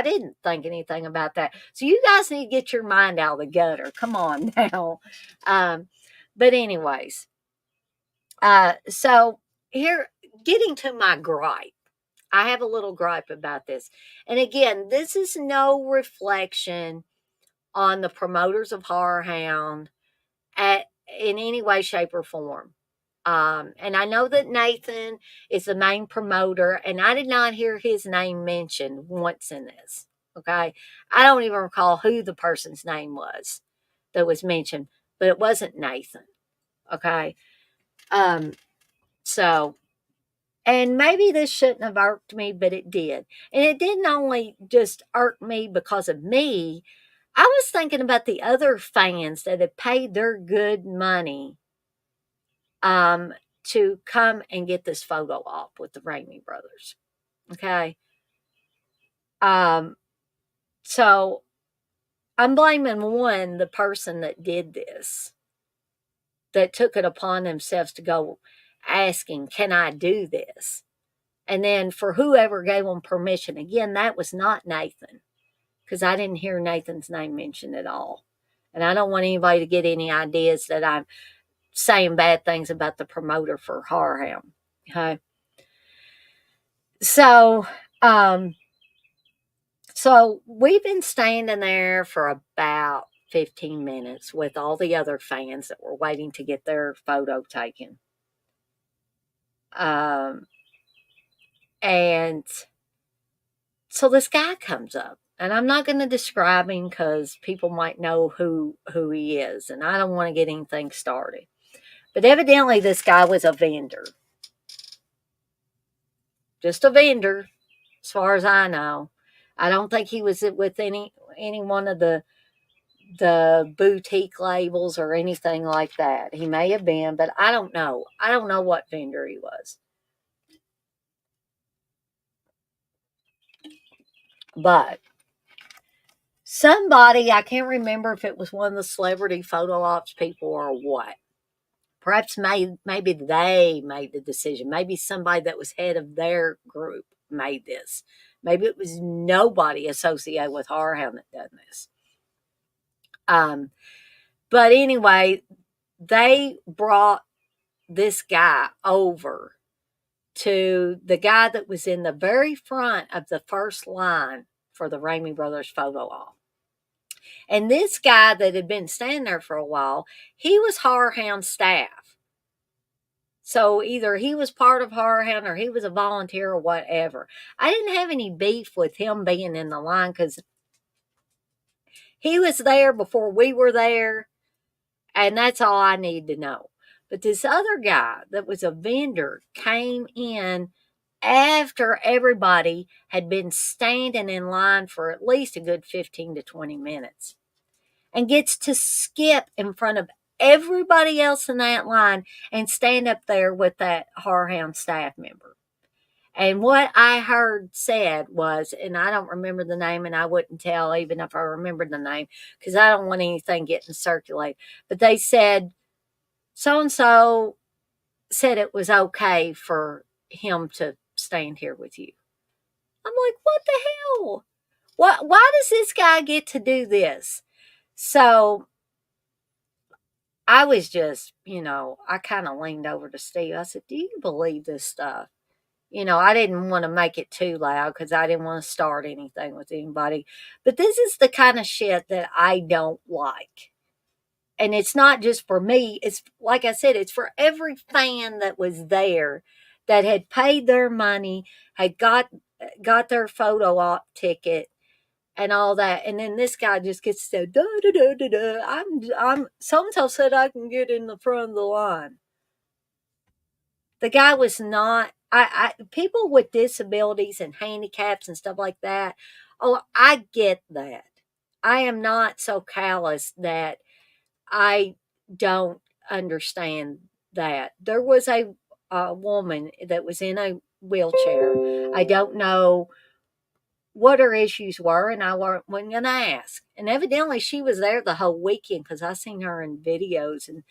A: didn't think anything about that. So you guys need to get your mind out of the gutter. Come on now. Um, but anyways, so here, getting to my gripe. I have a little gripe about this. And again, this is no reflection on the promoters of HorrorHound in any way, shape, or form. And I know that Nathan is the main promoter, and I did not hear his name mentioned once in this. Okay. I don't even recall who the person's name was that was mentioned, but it wasn't Nathan. Okay. Um, so, and maybe this shouldn't have irked me, but it did. And it didn't only just irk me because of me. I was thinking about the other fans that had paid their good money um, to come and get this photo op with the Raimi brothers. Okay. Um, so I'm blaming one, the person that did this, that took it upon themselves to go asking, can I do this? And then for whoever gave them permission, again, that was not Nathan, because I didn't hear Nathan's name mentioned at all. And I don't want anybody to get any ideas that I'm saying bad things about the promoter for HorrorHound. Okay. So, um, so we've been standing there for about 15 minutes with all the other fans that were waiting to get their photo taken. Um, and so this guy comes up, and I'm not going to describe him because people might know who he is, and I don't want to get anything started. But evidently, this guy was a vendor, just a vendor, as far as I know. I don't think he was with any one of the the boutique labels or anything like that. He may have been, but I don't know. I don't know what vendor he was. But somebody, I can't remember if it was one of the celebrity photo ops people or what. Perhaps maybe they made the decision. Maybe somebody that was head of their group made this. Maybe it was nobody associated with HorrorHound that done this. Um, but anyway, they brought this guy over to the guy that was in the very front of the first line for the Ramey Brothers photo op. And this guy that had been standing there for a while, he was HorrorHound staff. So either he was part of HorrorHound or he was a volunteer or whatever. I didn't have any beef with him being in the line because he was there before we were there, and that's all I need to know. But this other guy that was a vendor came in after everybody had been standing in line for at least a good 15 to 20 minutes and gets to skip in front of everybody else in that line and stand up there with that HorrorHound staff member. And what I heard said was, and I don't remember the name, and I wouldn't tell even if I remembered the name because I don't want anything getting circulated. But they said, so and so said it was okay for him to stand here with you. I'm like, what the hell? Why does this guy get to do this? So I was just, I kind of leaned over to Steve. I said, do you believe this stuff? I didn't want to make it too loud because I didn't want to start anything with anybody. But this is the kind of shit that I don't like. And it's not just for me. It's like I said, it's for every fan that was there that had paid their money, had got their photo op ticket and all that. And then this guy just gets to da da da da da. I'm so and so said I can get in the front of the line. The guy was not. People with disabilities and handicaps and stuff like that. Oh, I get that. I am not so callous that I don't understand that. There was a woman that was in a wheelchair. I don't know what her issues were, and I wasn't going to ask. And evidently, she was there the whole weekend because I seen her in videos, and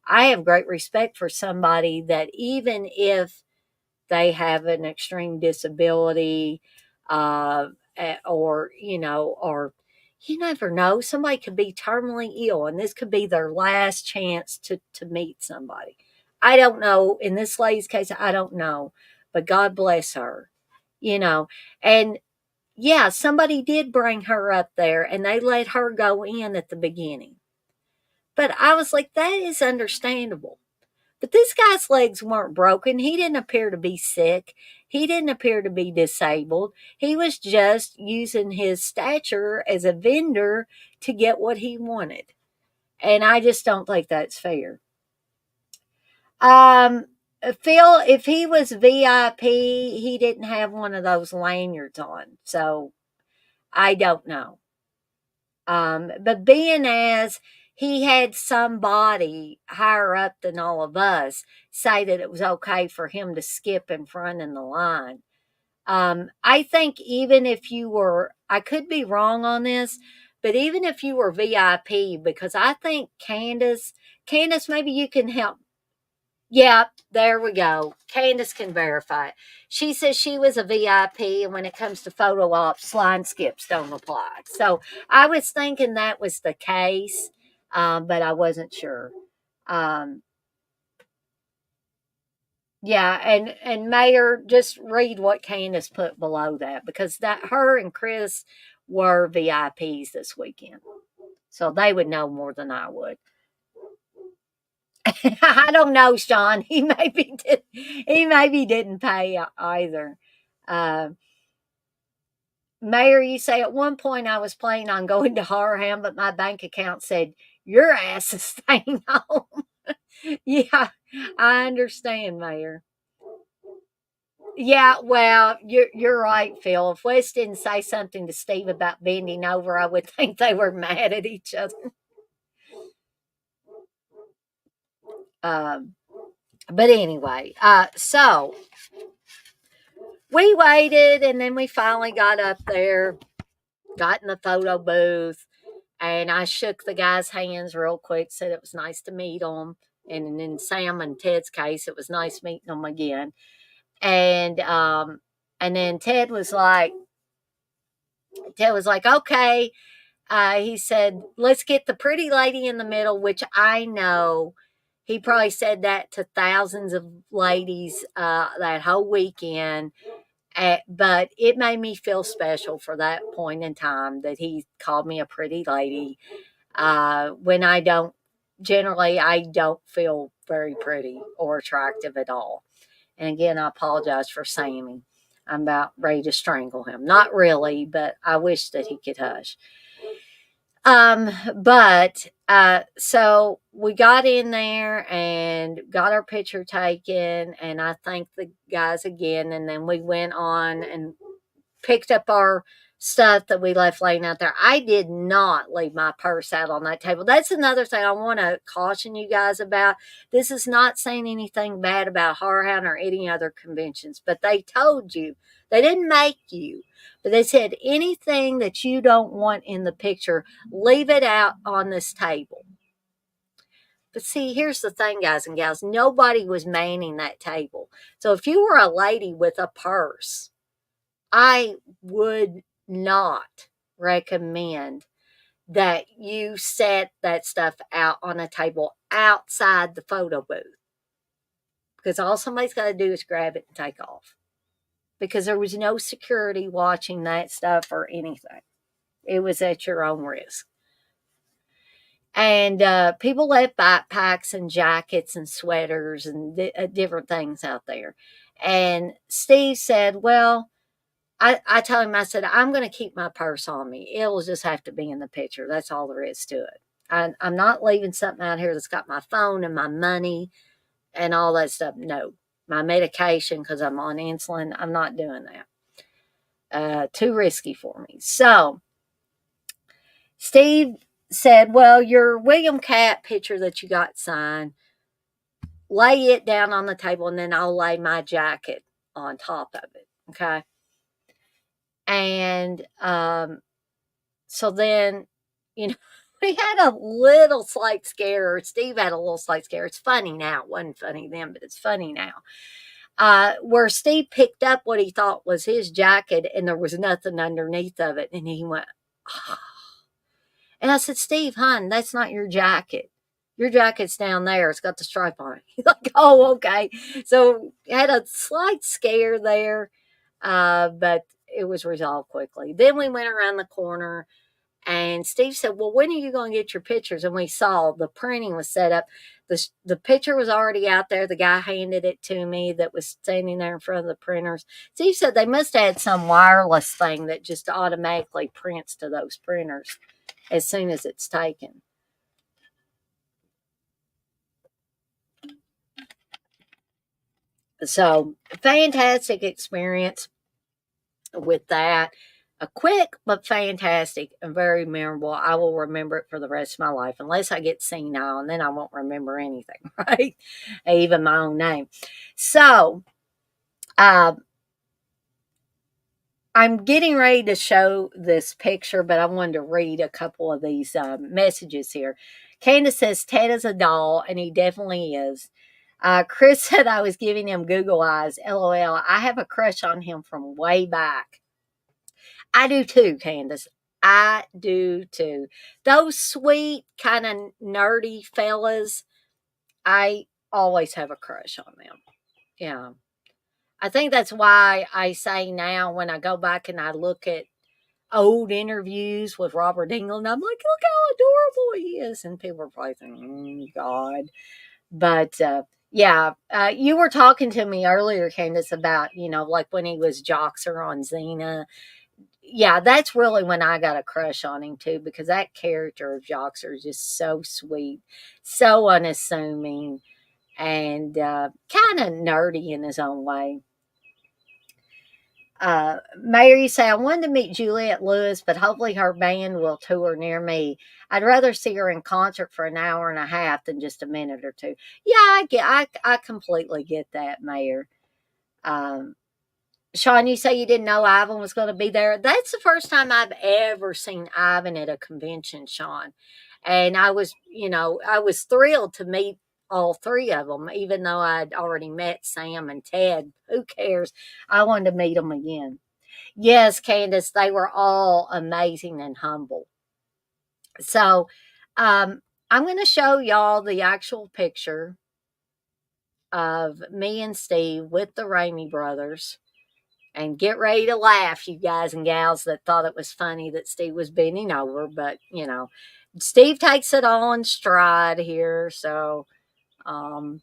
A: I have great respect for somebody that even if they have an extreme disability, or or you never know, somebody could be terminally ill, and this could be their last chance to meet somebody. I don't know. In this lady's case, I don't know, but God bless her. You know, and yeah, somebody did bring her up there, and they let her go in at the beginning. But I was like, that is understandable. But this guy's legs weren't broken. He didn't appear to be sick. He didn't appear to be disabled. He was just using his stature as a vendor to get what he wanted. And I just don't think that's fair. Um, Phil, if he was VIP, he didn't have one of those lanyards on. So I don't know. But being as he had somebody higher up than all of us say that it was okay for him to skip in front in the line. I think even if you were, I could be wrong on this, but even if you were VIP, because I think Candace, maybe you can help. Yep, there we go. Candace can verify it. She says she was a VIP, and when it comes to photo ops, line skips don't apply. So I was thinking that was the case, but I wasn't sure. Um, yeah, and Mayor, just read what Candace put below that because that her and Chris were VIPs this weekend, so they would know more than I would. I don't know, Sean. He maybe didn't pay either. Uh, Mayor, you say at one point I was planning on going to HorrorHound, but my bank account said your ass is staying home. Yeah, I understand, Mayor. Yeah, well, you're right, Phil. If Wes didn't say something to Steve about bending over, I would think they were mad at each other. Um, but anyway, so we waited, and then we finally got up there, got in the photo booth, and I shook the guys' hands real quick, said it was nice to meet them. And in Sam and Ted's case, it was nice meeting them again. And and then Ted was like, okay. He said, let's get the pretty lady in the middle, which I know he probably said that to thousands of ladies that whole weekend. But it made me feel special for that point in time that he called me a pretty lady. When generally, I don't feel very pretty or attractive at all. And again, I apologize for Sammy. I'm about ready to strangle him. Not really, but I wish that he could hush. But so we got in there and got our picture taken, and I thanked the guys again, and then we went on and picked up our stuff that we left laying out there. I did not leave my purse out on that table. That's another thing I want to caution you guys about. This is not saying anything bad about HorrorHound or any other conventions, but they told you, they didn't make you, but they said anything that you don't want in the picture, leave it out on this table. But see, here's the thing, guys and gals, nobody was manning that table. So if you were a lady with a purse, I would not recommend that you set that stuff out on a table outside the photo booth, because all somebody's got to do is grab it and take off, because there was no security watching that stuff or anything. It was at your own risk. And people left backpacks and jackets and sweaters and different things out there. And Steve said, well, I told him, I said, I'm going to keep my purse on me. It'll just have to be in the picture. That's all there is to it. I'm not leaving something out here that's got my phone and my money and all that stuff. No, my medication, because I'm on insulin. I'm not doing that. Too risky for me. So Steve said, well, your William Cat picture that you got signed, lay it down on the table, and then I'll lay my jacket on top of it. Okay. And so then, you know, we had a little slight scare, or Steve had a little slight scare. It's funny now. It wasn't funny then, but it's funny now. Where Steve picked up what he thought was his jacket, and there was nothing underneath of it. And he went, oh. And I said, Steve, hon, that's not your jacket. Your jacket's down there. It's got the stripe on it. He's like, oh, okay. So had a slight scare there, but it was resolved quickly. Then we went around the corner, and Steve said, well, when are you going to get your pictures? And we saw the printing was set up. The picture was already out there. The guy handed it to me that was standing there in front of the printers. Steve said they must have had some wireless thing that just automatically prints to those printers as soon as it's taken. So, fantastic experience with that. A quick but fantastic and very memorable. I will remember it for the rest of my life, unless I get senile, and then I won't remember anything, right? Even my own name. So, uh, I'm getting ready to show this picture, but I wanted to read a couple of these messages here. Candace says Ted is a doll, and he definitely is. Chris said I was giving him Google eyes. LOL. I have a crush on him from way back. I do too, Candace. I do too. Those sweet, kind of nerdy fellas, I always have a crush on them. Yeah. I think that's why I say now when I go back and I look at old interviews with Robert England, I'm like, look how adorable he is. And people are probably thinking, God. But yeah, you were talking to me earlier, Candace, about, like when he was Joxer on Xena. Yeah, that's really when I got a crush on him too, because that character of Joxer is just so sweet, so unassuming, and kind of nerdy in his own way. Mary say, I wanted to meet Juliette Lewis, but hopefully her band will tour near me. I'd rather see her in concert for an hour and a half than just a minute or two. Yeah, I completely get that, Mayor. Um, Sean, you say you didn't know Ivan was going to be there. That's the first time I've ever seen Ivan at a convention, Sean. And I was thrilled to meet all three of them, even though I'd already met Sam and Ted. Who cares? I wanted to meet them again. Yes, Candace, they were all amazing and humble. So, I'm going to show y'all the actual picture of me and Steve with the Ramey brothers. And get ready to laugh, you guys and gals that thought it was funny that Steve was bending over. But, Steve takes it all in stride here. So, um,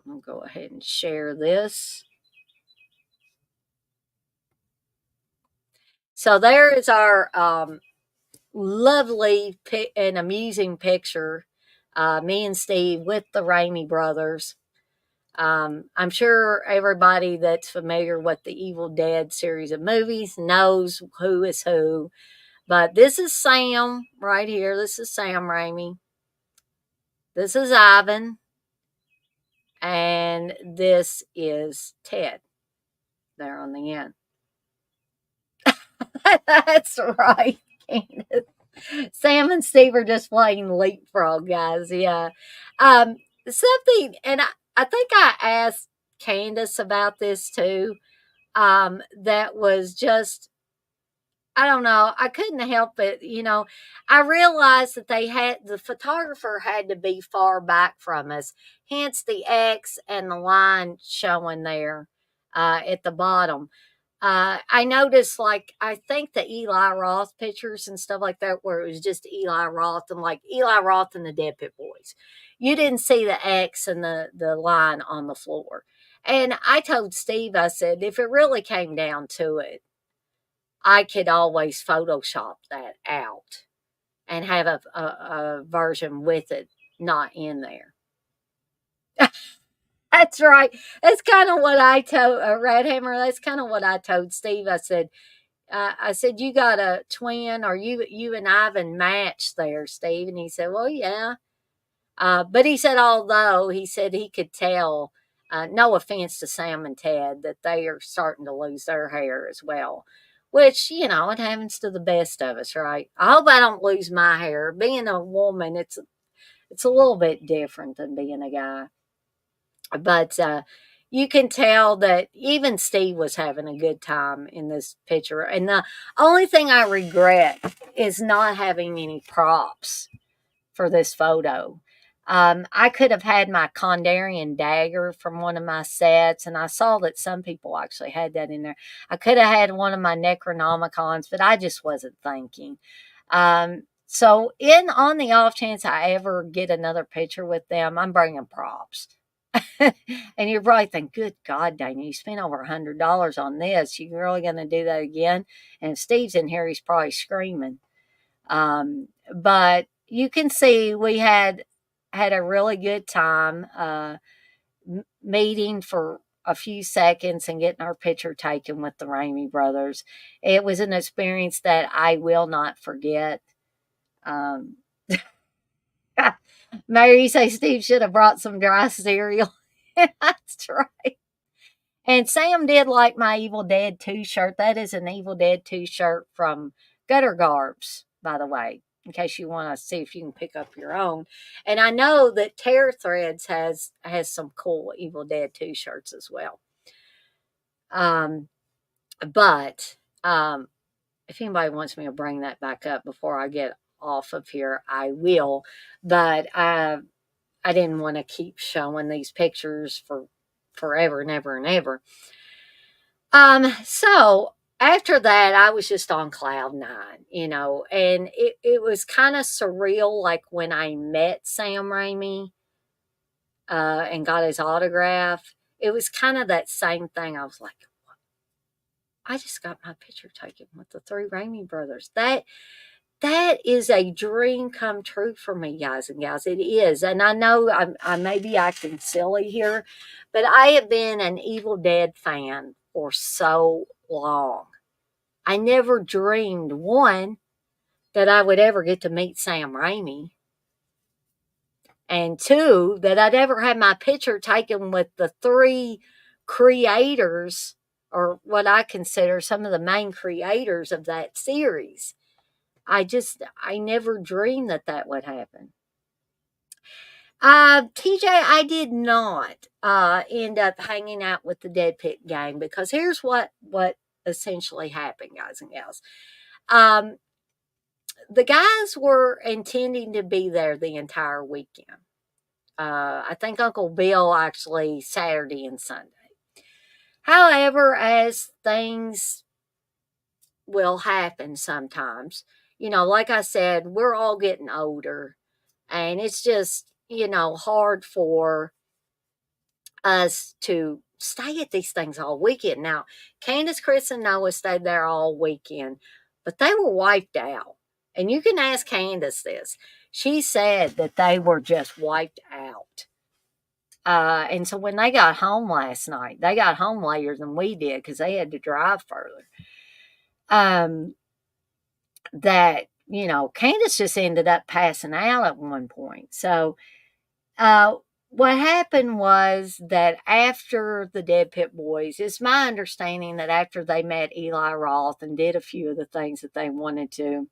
A: I'll go ahead and share this. So, there is our lovely and amusing picture. Me and Steve with the Ramey brothers. I'm sure everybody that's familiar with the Evil Dead series of movies knows who is who. But this is Sam right here. This is Sam Raimi. This is Ivan. And this is Ted there on the end. That's right, Candace. Sam and Steve are just playing leapfrog, guys. Yeah. Something, and I think I asked Candace about this too. That was just, I don't know. I couldn't help it. I realized that the photographer had to be far back from us, hence the X and the line showing there at the bottom. I noticed, like, I think the Eli Roth pictures and stuff like that, where it was just Eli Roth and like Eli Roth and the Dead Pit Boys. You didn't see the X and the line on the floor. And I told Steve, I said, if it really came down to it, I could always Photoshop that out and have a version with it not in there. That's right. That's kind of what I told Red Hammer. That's kind of what I told Steve. I said, you got a twin, or you and Ivan match there, Steve. And he said, well, yeah. But he said, although he said he could tell, no offense to Sam and Ted, that they are starting to lose their hair as well. Which, it happens to the best of us, right? I hope I don't lose my hair. Being a woman, it's a little bit different than being a guy. But you can tell that even Steve was having a good time in this picture. And the only thing I regret is not having any props for this photo. I could have had my Kondarian dagger from one of my sets, and I saw that some people actually had that in there. I could have had one of my Necronomicons, but I just wasn't thinking. So, on the off chance I ever get another picture with them, I'm bringing props. And you're probably thinking, good God, Dana, you spent over $100 on this. You really going to do that again? And if Steve's in here, he's probably screaming. But you can see we had a really good time meeting for a few seconds and getting our picture taken with the Ramey brothers. It was an experience that I will not forget. Um, Mary say Steve should have brought some dry cereal. That's right. And Sam did like my Evil Dead 2 shirt. That is an Evil Dead 2 shirt from Gutter Garbs, by the way, in case you want to see if you can pick up your own. And I know that Tear Threads has some cool Evil Dead 2 shirts as well. But if anybody wants me to bring that back up before I get off of here, I will. But I didn't want to keep showing these pictures for forever and ever and ever. So after that, I was just on cloud nine, and it was kind of surreal, like when I met Sam Raimi, and got his autograph. It was kind of that same thing. I was like, I just got my picture taken with the three Raimi brothers. that is a dream come true for me, guys and gals. It is. And I know I may be acting silly here, but I have been an Evil Dead fan for so long. I never dreamed, one, that I would ever get to meet Sam Raimi, and two, that I'd ever have my picture taken with the three creators, or what I consider some of the main creators of that series. I never dreamed that that would happen. TJ, I did not end up hanging out with the Dead Pit gang, because here's what essentially happened, guys and gals. Um, the guys were intending to be there the entire weekend. I think Uncle Bill actually Saturday and Sunday. However, as things will happen sometimes, like I said, we're all getting older, and it's just, hard for us to stay at these things all weekend. Now, Candace, Chris, and Noah stayed there all weekend, but they were wiped out. And you can ask Candace this. She said that they were just wiped out. And so when they got home last night, they got home later than we did because they had to drive further. Um, that, Candace just ended up passing out at one point. So, uh, what happened was that after the Dead Pit Boys, it's my understanding that after they met Eli Roth and did a few of the things that they wanted to,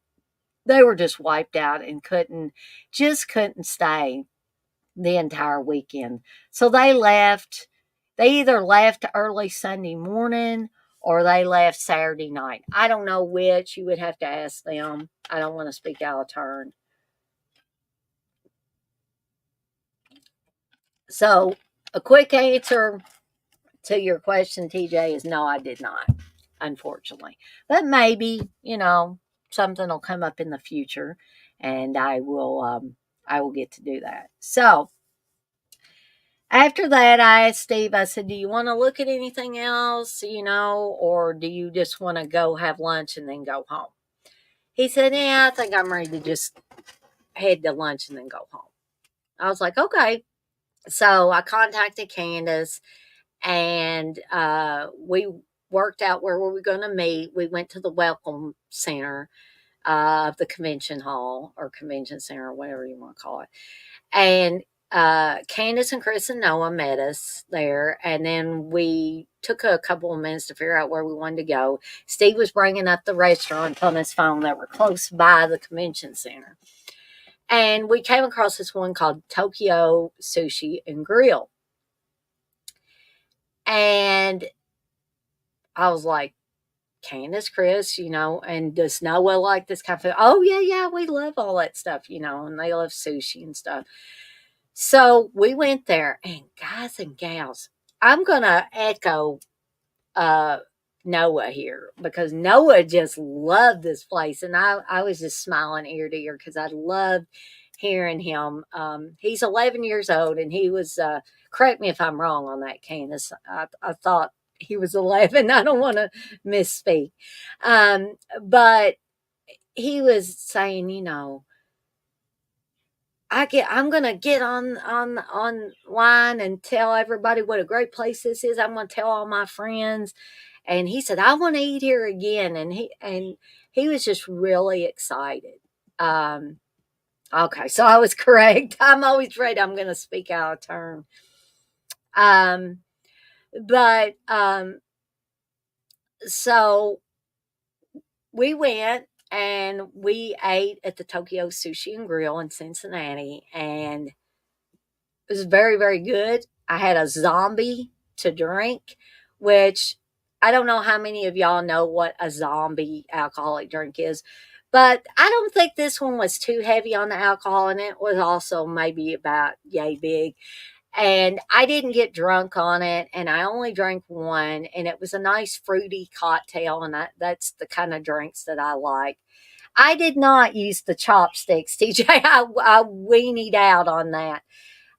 A: they were just wiped out and couldn't stay the entire weekend. So they left. They either left early Sunday morning or they left Saturday night. I don't know which. You would have to ask them. I don't want to speak out of turn. So, a quick answer to your question, TJ, is no, I did not, unfortunately. But maybe, something will come up in the future, and I will get to do that. So, after that, I asked Steve, I said, "Do you want to look at anything else, or do you just want to go have lunch and then go home?" He said, "Yeah, I think I'm ready to just head to lunch and then go home." I was like, "Okay." So I contacted Candace, and we worked out where we were going to meet. We went to the Welcome Center of the convention hall, or convention center, whatever you want to call it. And Candace and Chris and Noah met us there, and then we took a couple of minutes to figure out where we wanted to go. Steve was bringing up the restaurants on his phone that were close by the convention center. And we came across this one called Tokyo Sushi and Grill. And I was like, "Candace, Chris, and does Noah like this kind of food?" "Oh, yeah, yeah, we love all that stuff, and they love sushi and stuff." So we went there, and guys and gals, I'm going to echo uh, Noah here, because Noah just loved this place. And I was just smiling ear to ear because I loved hearing him. He's 11 years old, and he was, correct me if I'm wrong on that, Candace. I thought he was 11. I don't want to misspeak. But he was saying, I'm gonna get online and tell everybody what a great place this is. I'm gonna tell all my friends. And he said, "I want to eat here again." And he was just really excited. Um, okay, so I was correct. I'm always afraid I'm gonna speak out of turn. Um, but so we went and we ate at the Tokyo Sushi and Grill in Cincinnati, and it was very, very good. I had a zombie to drink, which I don't know how many of y'all know what a zombie alcoholic drink is, but I don't think this one was too heavy on the alcohol, and it was also maybe about yay big. And I didn't get drunk on it, and I only drank one, and it was a nice fruity cocktail, and that's the kind of drinks that I like. I did not use the chopsticks, TJ. I weenied out on that.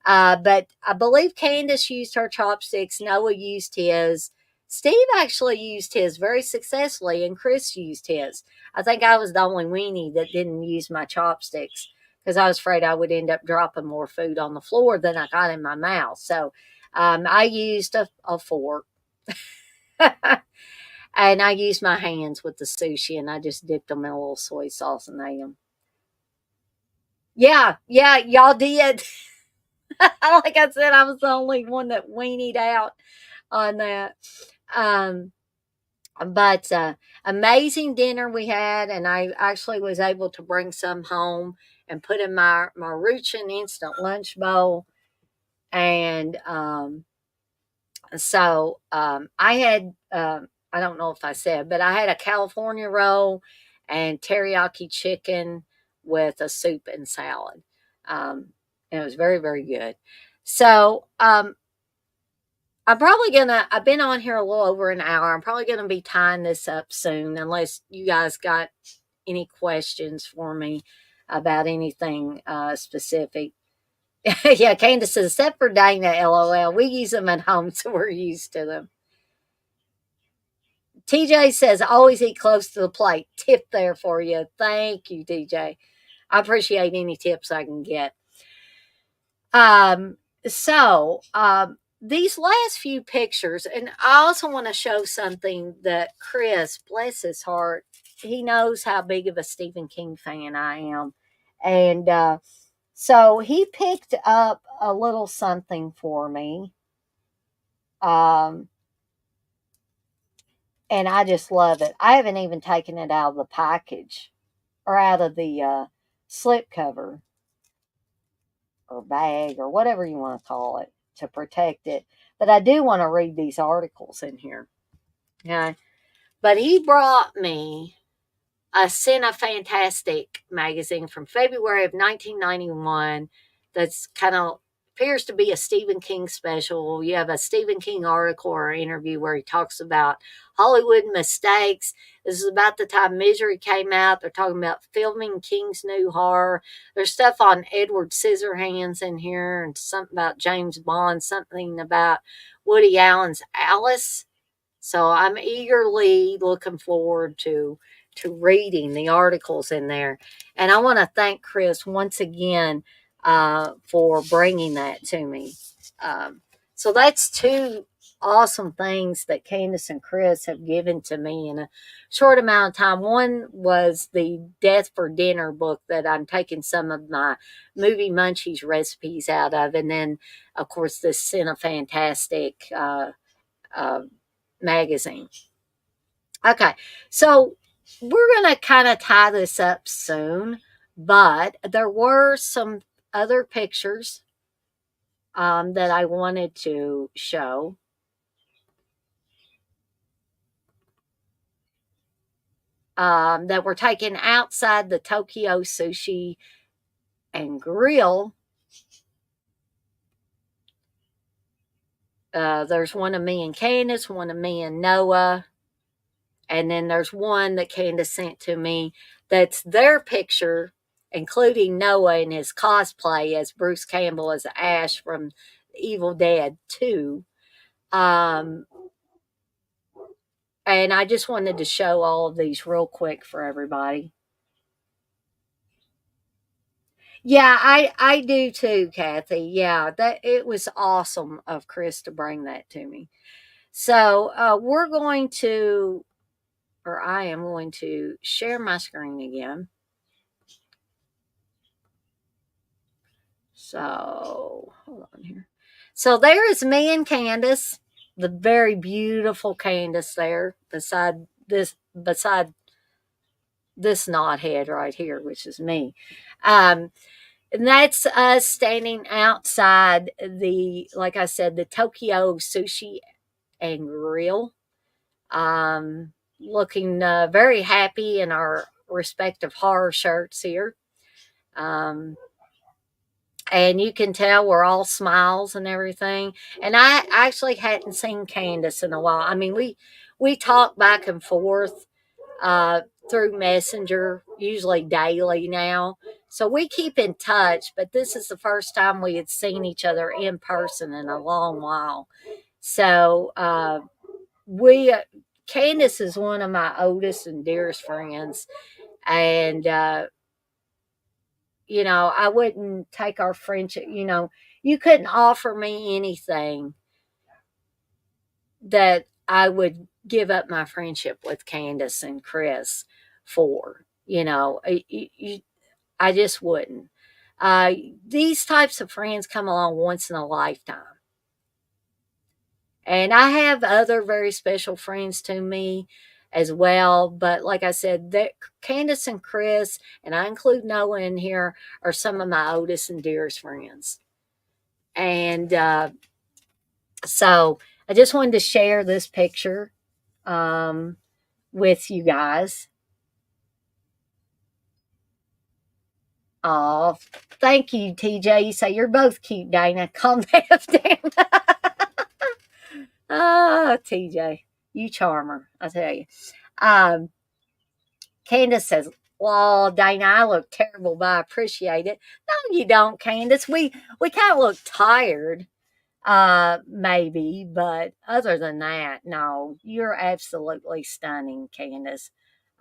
A: But I believe Candace used her chopsticks. Noah used his. Steve actually used his very successfully, and Chris used his. I think I was the only weenie that didn't use my chopsticks because I was afraid I would end up dropping more food on the floor than I got in my mouth. So I used a fork. And I used my hands with the sushi, and I just dipped them in a little soy sauce and ate them. Yeah, yeah, y'all did. Like I said, I was the only one that weenied out on that. Um, but amazing dinner we had, and I actually was able to bring some home and put in my Ruchin instant lunch bowl. And I had I don't know if I said, but I had a California roll and teriyaki chicken with a soup and salad. Um, and it was very, very good. So I'm probably gonna. I've been on here a little over an hour. I'm probably gonna be tying this up soon, unless you guys got any questions for me about anything specific. Yeah, Candace says, except for Dana, LOL. We use them at home, so we're used to them. TJ says, always eat close to the plate. Tip there for you. Thank you, TJ. I appreciate any tips I can get. Um, these last few pictures, and I also want to show something that Chris, bless his heart, he knows how big of a Stephen King fan I am. And so he picked up a little something for me. Um, and I just love it. I haven't even taken it out of the package or out of the slip cover or bag or whatever you want to call it to protect it. But I do want to read these articles in here. Yeah. But he brought me a Cine Fantastic magazine from February of 1991 that's kind of appears to be a Stephen King special. You have a Stephen King article or interview where he talks about Hollywood mistakes. This is about the time Misery came out. They're talking about filming King's new horror. There's stuff on Edward Scissorhands in here, and something about James Bond, something about Woody Allen's Alice. So I'm eagerly looking forward to reading the articles in there. And I want to thank Chris once again for bringing that to me. Um, so that's two awesome things that Candace and Chris have given to me in a short amount of time. One was the Death for Dinner book that I'm taking some of my movie munchies recipes out of. And then, of course, this Cine Fantastic uh, magazine. Okay, so we're going to kind of tie this up soon, but there were some other pictures that I wanted to show that were taken outside the Tokyo Sushi and Grill. There's one of me and Candace, one of me and Noah, and then there's one that Candace sent to me that's their picture, including Noah in his cosplay as Bruce Campbell as Ash from Evil Dead 2. Um, and I just wanted to show all of these real quick for everybody. Yeah, I do too, Kathy. Yeah, that it was awesome of Chris to bring that to me. So we're going to, or I am going to share my screen again. So hold on here. So there is me and Candace, the very beautiful Candace there beside this knothead right here, which is me. Um, and that's us standing outside the, like I said, the Tokyo Sushi and Grill, looking very happy in our respective horror shirts here. Um, and you can tell we're all smiles and everything. And I actually hadn't seen Candace in a while. I mean, we talk back and forth uh, through Messenger, usually daily now. So we keep in touch, but this is the first time we had seen each other in person in a long while. So we Candace is one of my oldest and dearest friends, and I wouldn't take our friendship. You couldn't offer me anything that I would give up my friendship with Candace and Chris for. I just wouldn't. Uh, these types of friends come along once in a lifetime. And I have other very special friends to me as well. But like I said, Candace and Chris, and I include Noah in here, are some of my oldest and dearest friends. And so I just wanted to share this picture um, with you guys. Oh, thank you, TJ. You say you're both cute, Dana. Calm down. Oh, TJ, you charmer, I tell you. Um, Candace says, "Well, Dana, I look terrible, but I appreciate it." No, you don't, Candace. We kind of look tired, maybe, but other than that, no, you're absolutely stunning, Candace.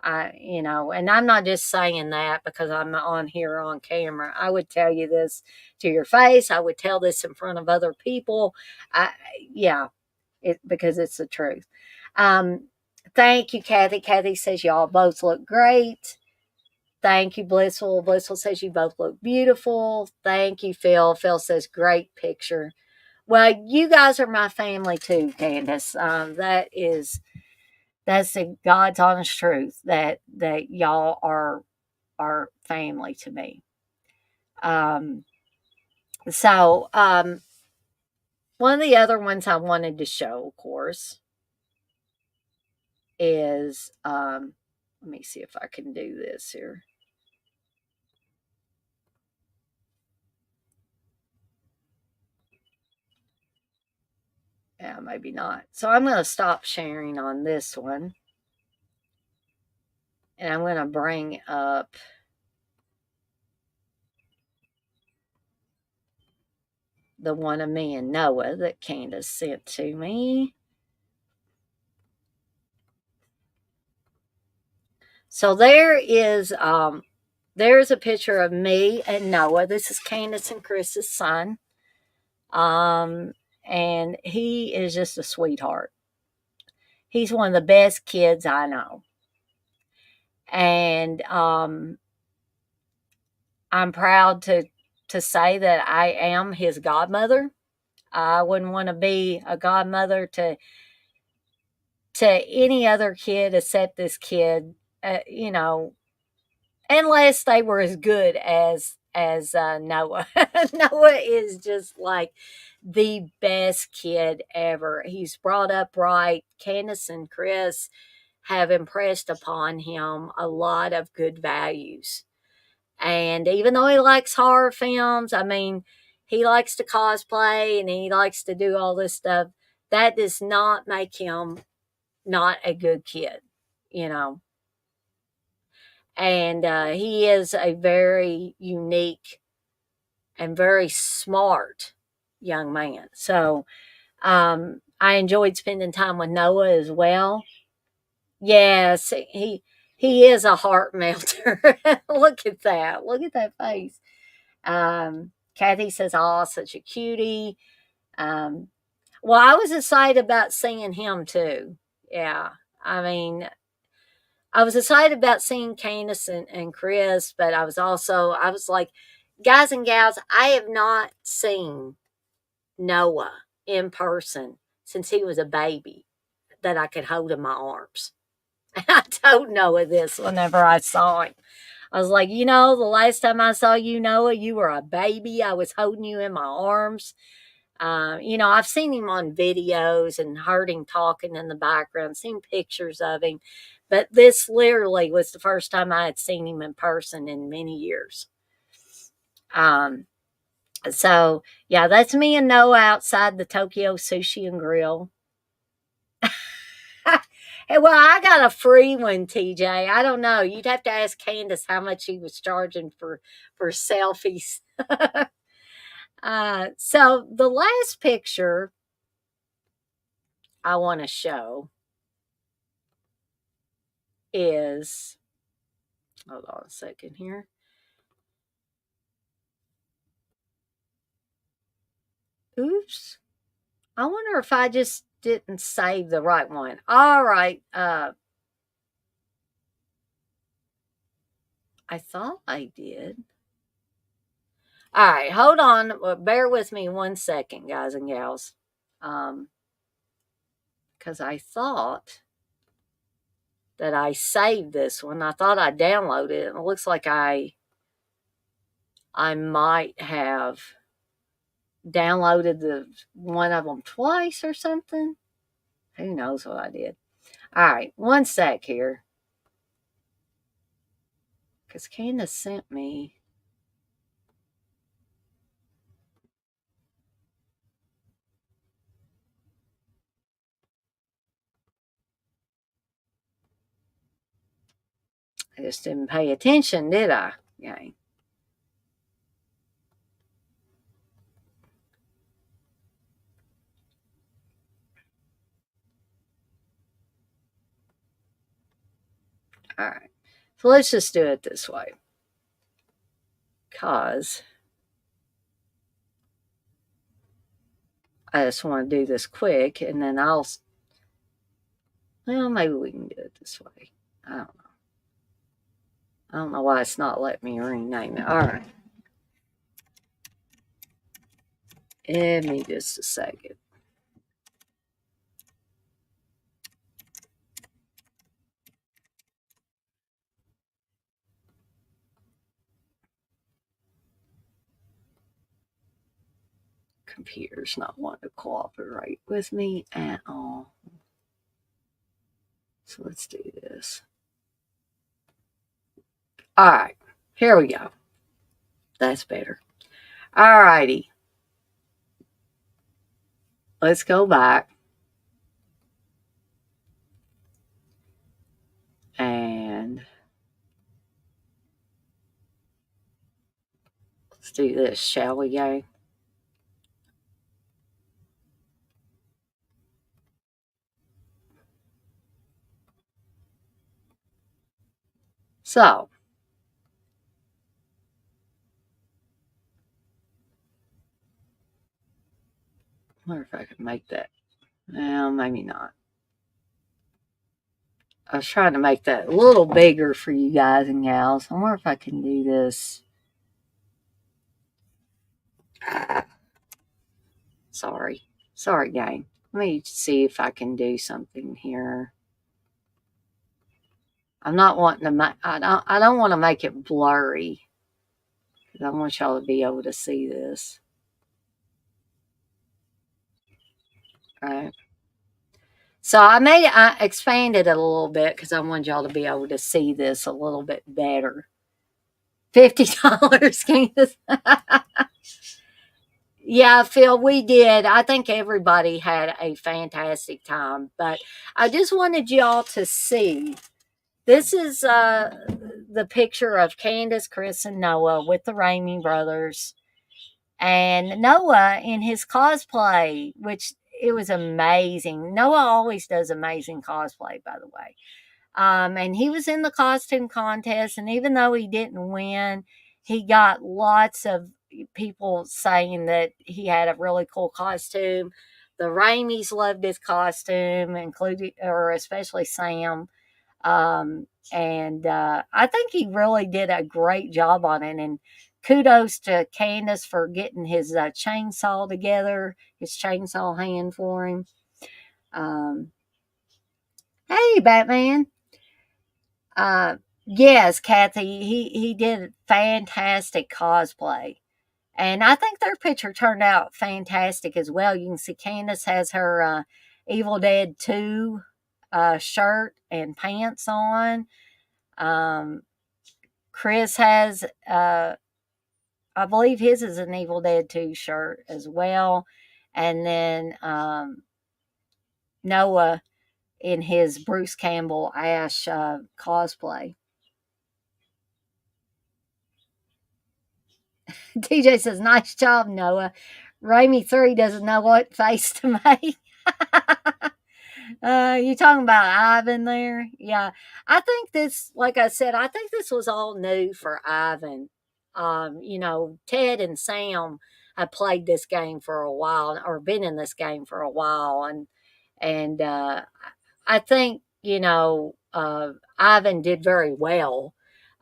A: And I'm not just saying that because I'm on here on camera. I would tell you this to your face. I would tell this in front of other people. I, yeah, because it's the truth. Um, Thank you, Kathy. Kathy says y'all both look great. Thank you, Blissful. Blissful says you both look beautiful. Thank you, Phil. Phil says great picture. Well, you guys are my family too, Candace. That's the God's honest truth that y'all are family to me. Um, so one of the other ones I wanted to show, of course, is let me see if I can do this here. Yeah, maybe not. So I'm going to stop sharing on this one, and I'm going to bring up the one of me and Noah that Candace sent to me. So there's a picture of me and Noah. This is Candace and Chris's son. Um and he is just a sweetheart. He's one of the best kids I know. And I'm proud to say that I am his godmother. I wouldn't want to be a godmother to any other kid except this kid. Unless they were as good as Noah. Noah is just like the best kid ever. He's brought up right. Candace and Chris have impressed upon him a lot of good values. And even though he likes horror films, I mean, he likes to cosplay and he likes to do all this stuff. That does not make him not a good kid, you know. And he is a very unique and very smart young man. So I enjoyed spending time with Noah as well. Yes, he is a heart melter. Look at that. Look at that face. Kathy says, "Oh, such a cutie." Um, well, I was excited about seeing him too. Yeah, I mean, I was excited about seeing Candace and Chris, but I was like, guys and gals, I have not seen Noah in person since he was a baby that I could hold in my arms. I told Noah this whenever I saw him. I was like, the last time I saw you, Noah, you were a baby. I was holding you in my arms. I've seen him on videos and heard him talking in the background, seen pictures of him, but this literally was the first time I had seen him in person in many years. Um, so yeah, that's me and Noah outside the Tokyo Sushi and Grill. Hey, well, I got a free one, TJ. I don't know. You'd have to ask Candace how much he was charging for selfies. So the last picture I want to show is, hold on a second here. Oops. I wonder if I just didn't save the right one. All right. I thought I did. All right, hold on. Bear with me 1 second, guys and gals. Because I thought that I saved this one. I thought I downloaded it. And it looks like I might have downloaded the one of them twice or something. Who knows what I did? All right, 1 sec here. Because Candace sent me. I just didn't pay attention, did I? Yeah. All right. So let's just do it this way. Because I just want to do this quick and then well, maybe we can do it this way. I don't know. I don't know why it's not letting me rename it. All right. Give me just a second. Computer's not wanting to cooperate with me at all. So let's do this. All right. Here we go. That's better. All righty. Let's go back. And let's do this, shall we, gang? So, I wonder if I can make that. Well, maybe not. I was trying to make that a little bigger for you guys and gals. I wonder if I can do this. Sorry. Sorry, gang. Let me see if I can do something here. I'm not wanting to make, I don't want to make it blurry because I want y'all to be able to see this. Right. So I expanded it a little bit because I wanted y'all to be able to see this a little bit better. $50, Candace. Yeah, Phil, we did. I think everybody had a fantastic time, but I just wanted y'all to see. This is the picture of Candace, Chris, and Noah with the Ramey brothers, and Noah in his cosplay, which it was amazing. Noah always does amazing cosplay, by the way. And he was in the costume contest, and even though he didn't win, he got lots of people saying that he had a really cool costume. The Raimis loved his costume, including or especially Sam. And I think he really did a great job on it. And kudos to Candace for getting his chainsaw together, his chainsaw hand for him. Um, hey, Batman. Yes, Kathy, he did fantastic cosplay. And I think their picture turned out fantastic as well. You can see Candace has her Evil Dead 2 shirt and pants on. Chris has, I believe his is an Evil Dead 2 shirt as well. And then Noah in his Bruce Campbell Ash cosplay. TJ says, nice job, Noah. Raimi 3 doesn't know what face to make. You talking about Ivan there? Yeah. I think this, like I said, I think this was all new for Ivan. Ted and Sam have played this game for a while or been in this game for a while. And I think, Ivan did very well.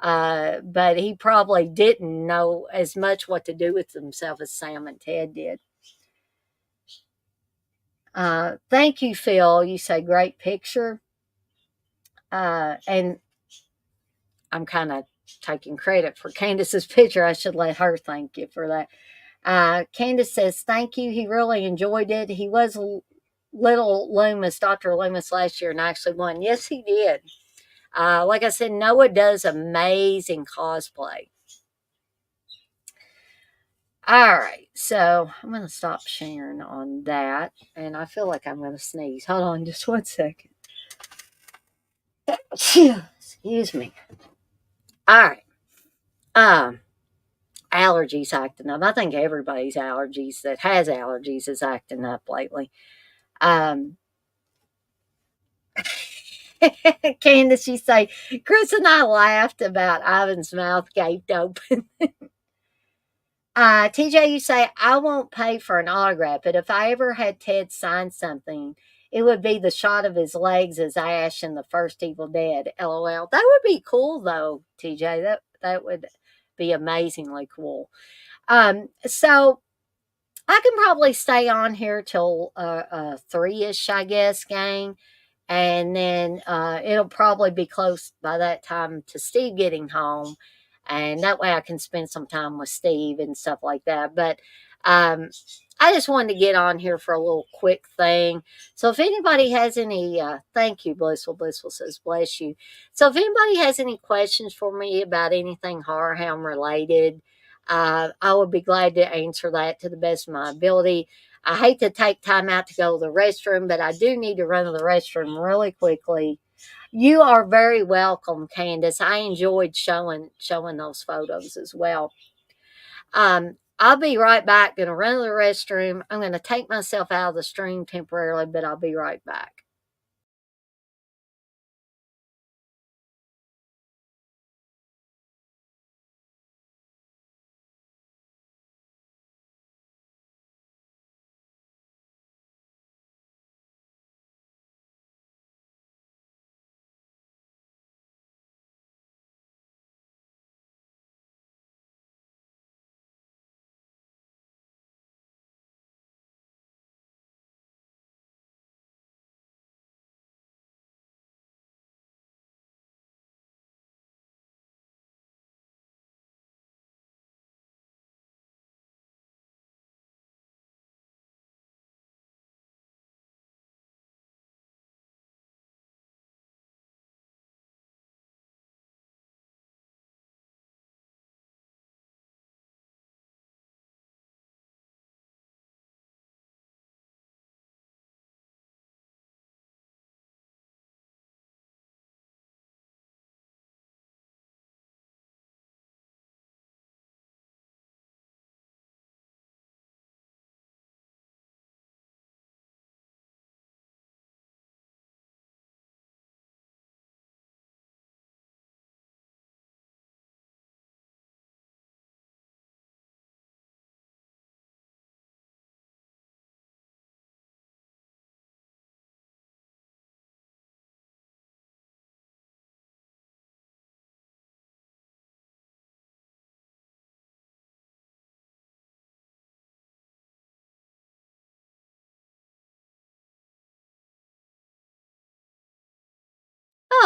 A: But he probably didn't know as much what to do with himself as Sam and Ted did. Thank you, Phil. You say great picture. And I'm kind of taking credit for Candace's picture. I should let her thank you for that. Candace says, thank you. He really enjoyed it. He was little Loomis, Dr. Loomis last year and actually won. Yes, he did. Like I said, Noah does amazing cosplay. All right, so I'm going to stop sharing on that. And I feel like I'm going to sneeze. Hold on just 1 second. Excuse me. All right. Allergies acting up. I think everybody's allergies that has allergies is acting up lately. Um, Candace, you say, Chris and I laughed about Ivan's mouth gaped open. TJ, you say, I won't pay for an autograph, but if I ever had Ted sign something, it would be the shot of his legs as Ash in the first Evil Dead. LOL. That would be cool, though, TJ. That would be amazingly cool. So I can probably stay on here till 3-ish, I guess, gang. And then it'll probably be close by that time to Steve getting home. And that way I can spend some time with Steve and stuff like that. But um, I just wanted to get on here for a little quick thing. So if anybody has any, thank you, Blissful says, bless you. So if anybody has any questions for me about anything Horror Hound related, I would be glad to answer that to the best of my ability. I hate to take time out to go to the restroom, but I do need to run to the restroom really quickly. You are very welcome, Candace. I enjoyed showing those photos as well. I'll be right back. Gonna run to the restroom. I'm gonna take myself out of the stream temporarily, but I'll be right back.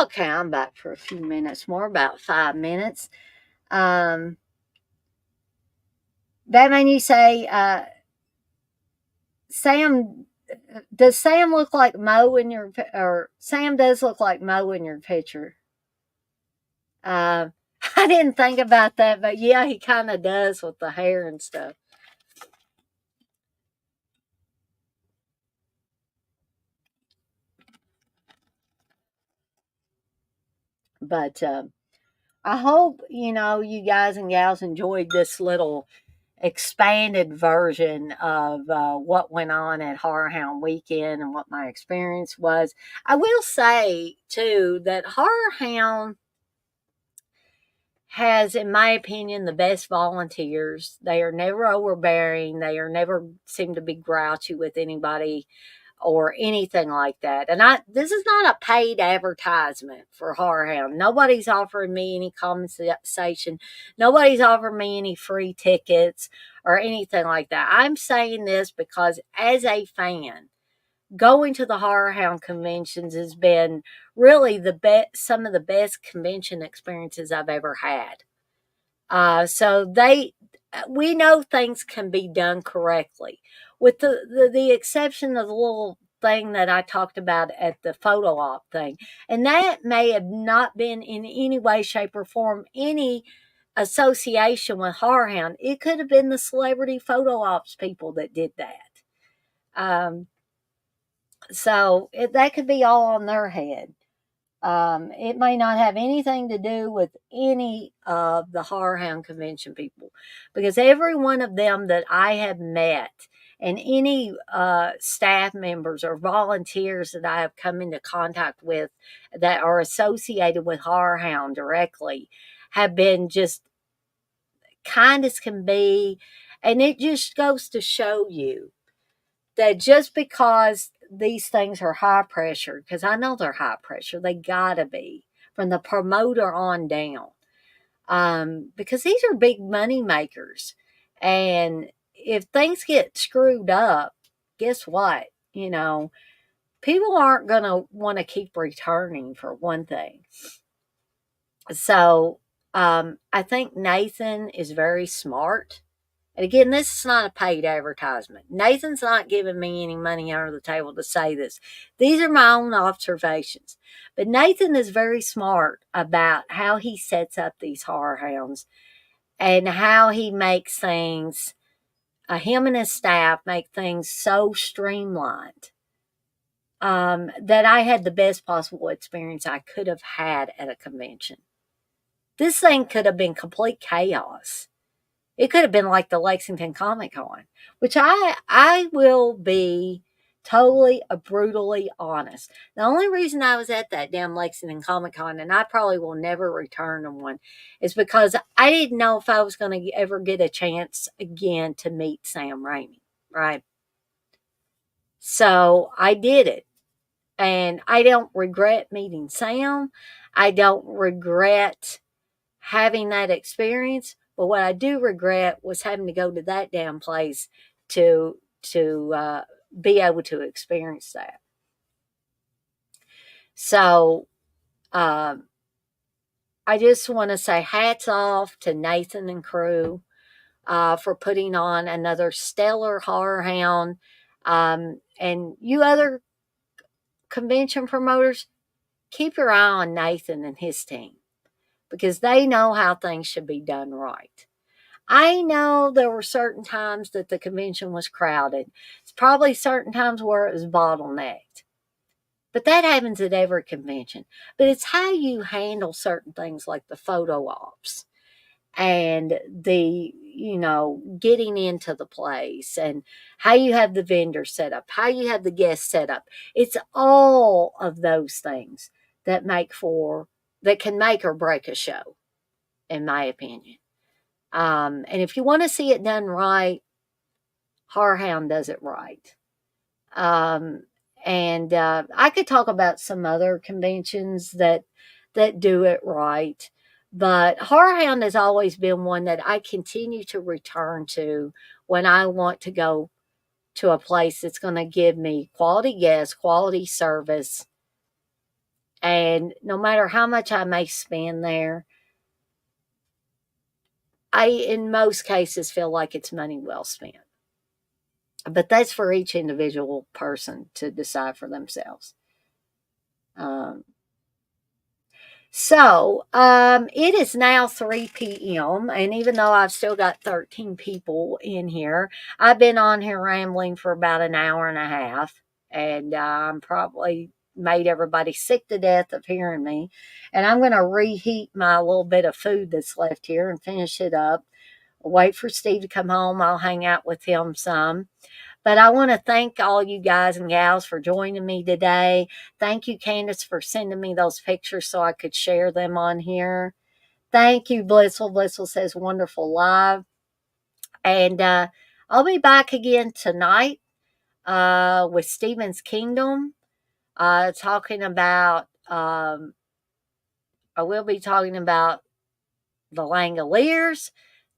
A: Okay, I'm back for a few minutes more, about 5 minutes. Um, Batman, you say, Sam, does Sam look like Mo in your, or Sam does look like Mo in your picture? Uh, I didn't think about that, but yeah, he kind of does with the hair and stuff. But I hope you guys and gals enjoyed this little expanded version of what went on at HorrorHound weekend and what my experience was. I will say too that HorrorHound has, in my opinion, the best volunteers. They are never overbearing. They are never seem to be grouchy with anybody or anything like that. And this is not a paid advertisement for HorrorHound. Nobody's offering me any compensation. Nobody's offering me any free tickets or anything like that. I'm saying this because as a fan, going to the HorrorHound conventions has been really the best, some of the best convention experiences I've ever had. So we know things can be done correctly, with the exception of the little thing that I talked about at the photo op thing, and that may have not been in any way, shape, or form any association with HorrorHound. It could have been the celebrity photo ops people that did that. Um, that could be all on their head. It may not have anything to do with any of the HorrorHound convention people, because every one of them that I have met and any staff members or volunteers that I have come into contact with that are associated with HorrorHound directly have been just kind as can be. And it just goes to show you that just because these things are high pressure, because I know they're high pressure, they gotta be from the promoter on down, because these are big money makers, and if things get screwed up, guess what? People aren't gonna want to keep returning, for one thing. So I think Nathan is very smart. And again, this is not a paid advertisement. Nathan's not giving me any money under the table to say this. These are my own observations. But Nathan is very smart about how he sets up these horror hounds and how he makes things, him and his staff make things so streamlined, that I had the best possible experience I could have had at a convention. This thing could have been complete chaos. It could have been like the Lexington Comic Con, which I will be totally brutally honest. The only reason I was at that damn Lexington Comic Con, and I probably will never return to one, is because I didn't know if I was going to ever get a chance again to meet Sam Raimi, right? So I did it. And I don't regret meeting Sam. I don't regret having that experience. But what I do regret was having to go to that damn place to be able to experience that. So I just want to say hats off to Nathan and crew for putting on another stellar horror hound. And you other convention promoters, keep your eye on Nathan and his team, because they know how things should be done right. I know there were certain times that the convention was crowded. It's probably certain times where it was bottlenecked. But that happens at every convention. But it's how you handle certain things like the photo ops and getting into the place, and how you have the vendor set up, how you have the guests set up. It's all of those things that can make or break a show, in my opinion. And if you want to see it done right, HorrorHound does it right. Um, and I could talk about some other conventions that do it right, but HorrorHound has always been one that I continue to return to when I want to go to a place that's going to give me quality guests, quality service, and no matter how much I may spend there, I, in most cases, feel like it's money well spent. But that's for each individual person to decide for themselves. Um, it is now 3 p.m. And even though I've still got 13 people in here, I've been on here rambling for about an hour and a half. And I'm probably made everybody sick to death of hearing me. And I'm going to reheat my little bit of food that's left here and finish it up wait for Steve to come home. I'll hang out with him some. But I want to thank all you guys and gals for joining me today. Thank you, Candace, for sending me those pictures so I could share them on here. Thank you, Blissful. Blissful says wonderful live. And I'll be back again tonight with Stephen's Kingdom, talking about, I will be talking about the Langoliers,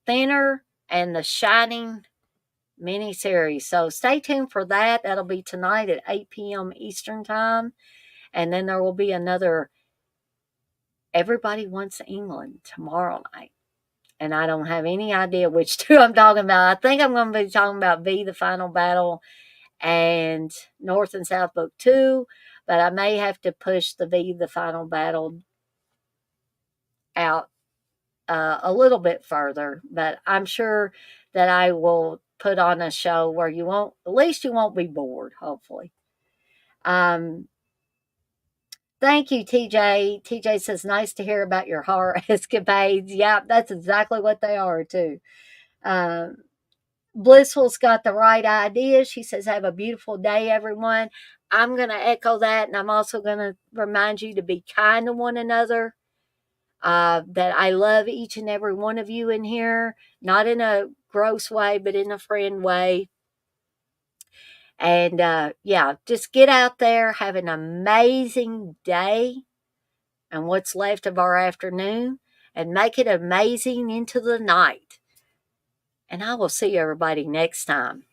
A: Thinner, and the Shining miniseries. So stay tuned for that. That'll be tonight at 8 p.m. Eastern Time. And then there will be another Everybody Wants England tomorrow night. And I don't have any idea which two I'm talking about. I think I'm going to be talking about V, the Final Battle, and North and South Book 2. But I may have to push the V, the Final Battle out a little bit further. But I'm sure that I will put on a show where you won't, at least you won't be bored, hopefully. Thank you, TJ. TJ says, nice to hear about your horror escapades. Yeah, that's exactly what they are, too. Blissful's got the right idea. She says, have a beautiful day, everyone. I'm going to echo that, and I'm also going to remind you to be kind to one another. That I love each and every one of you in here, not in a gross way, but in a friend way. And yeah, just get out there, have an amazing day and what's left of our afternoon, and make it amazing into the night. And I will see everybody next time.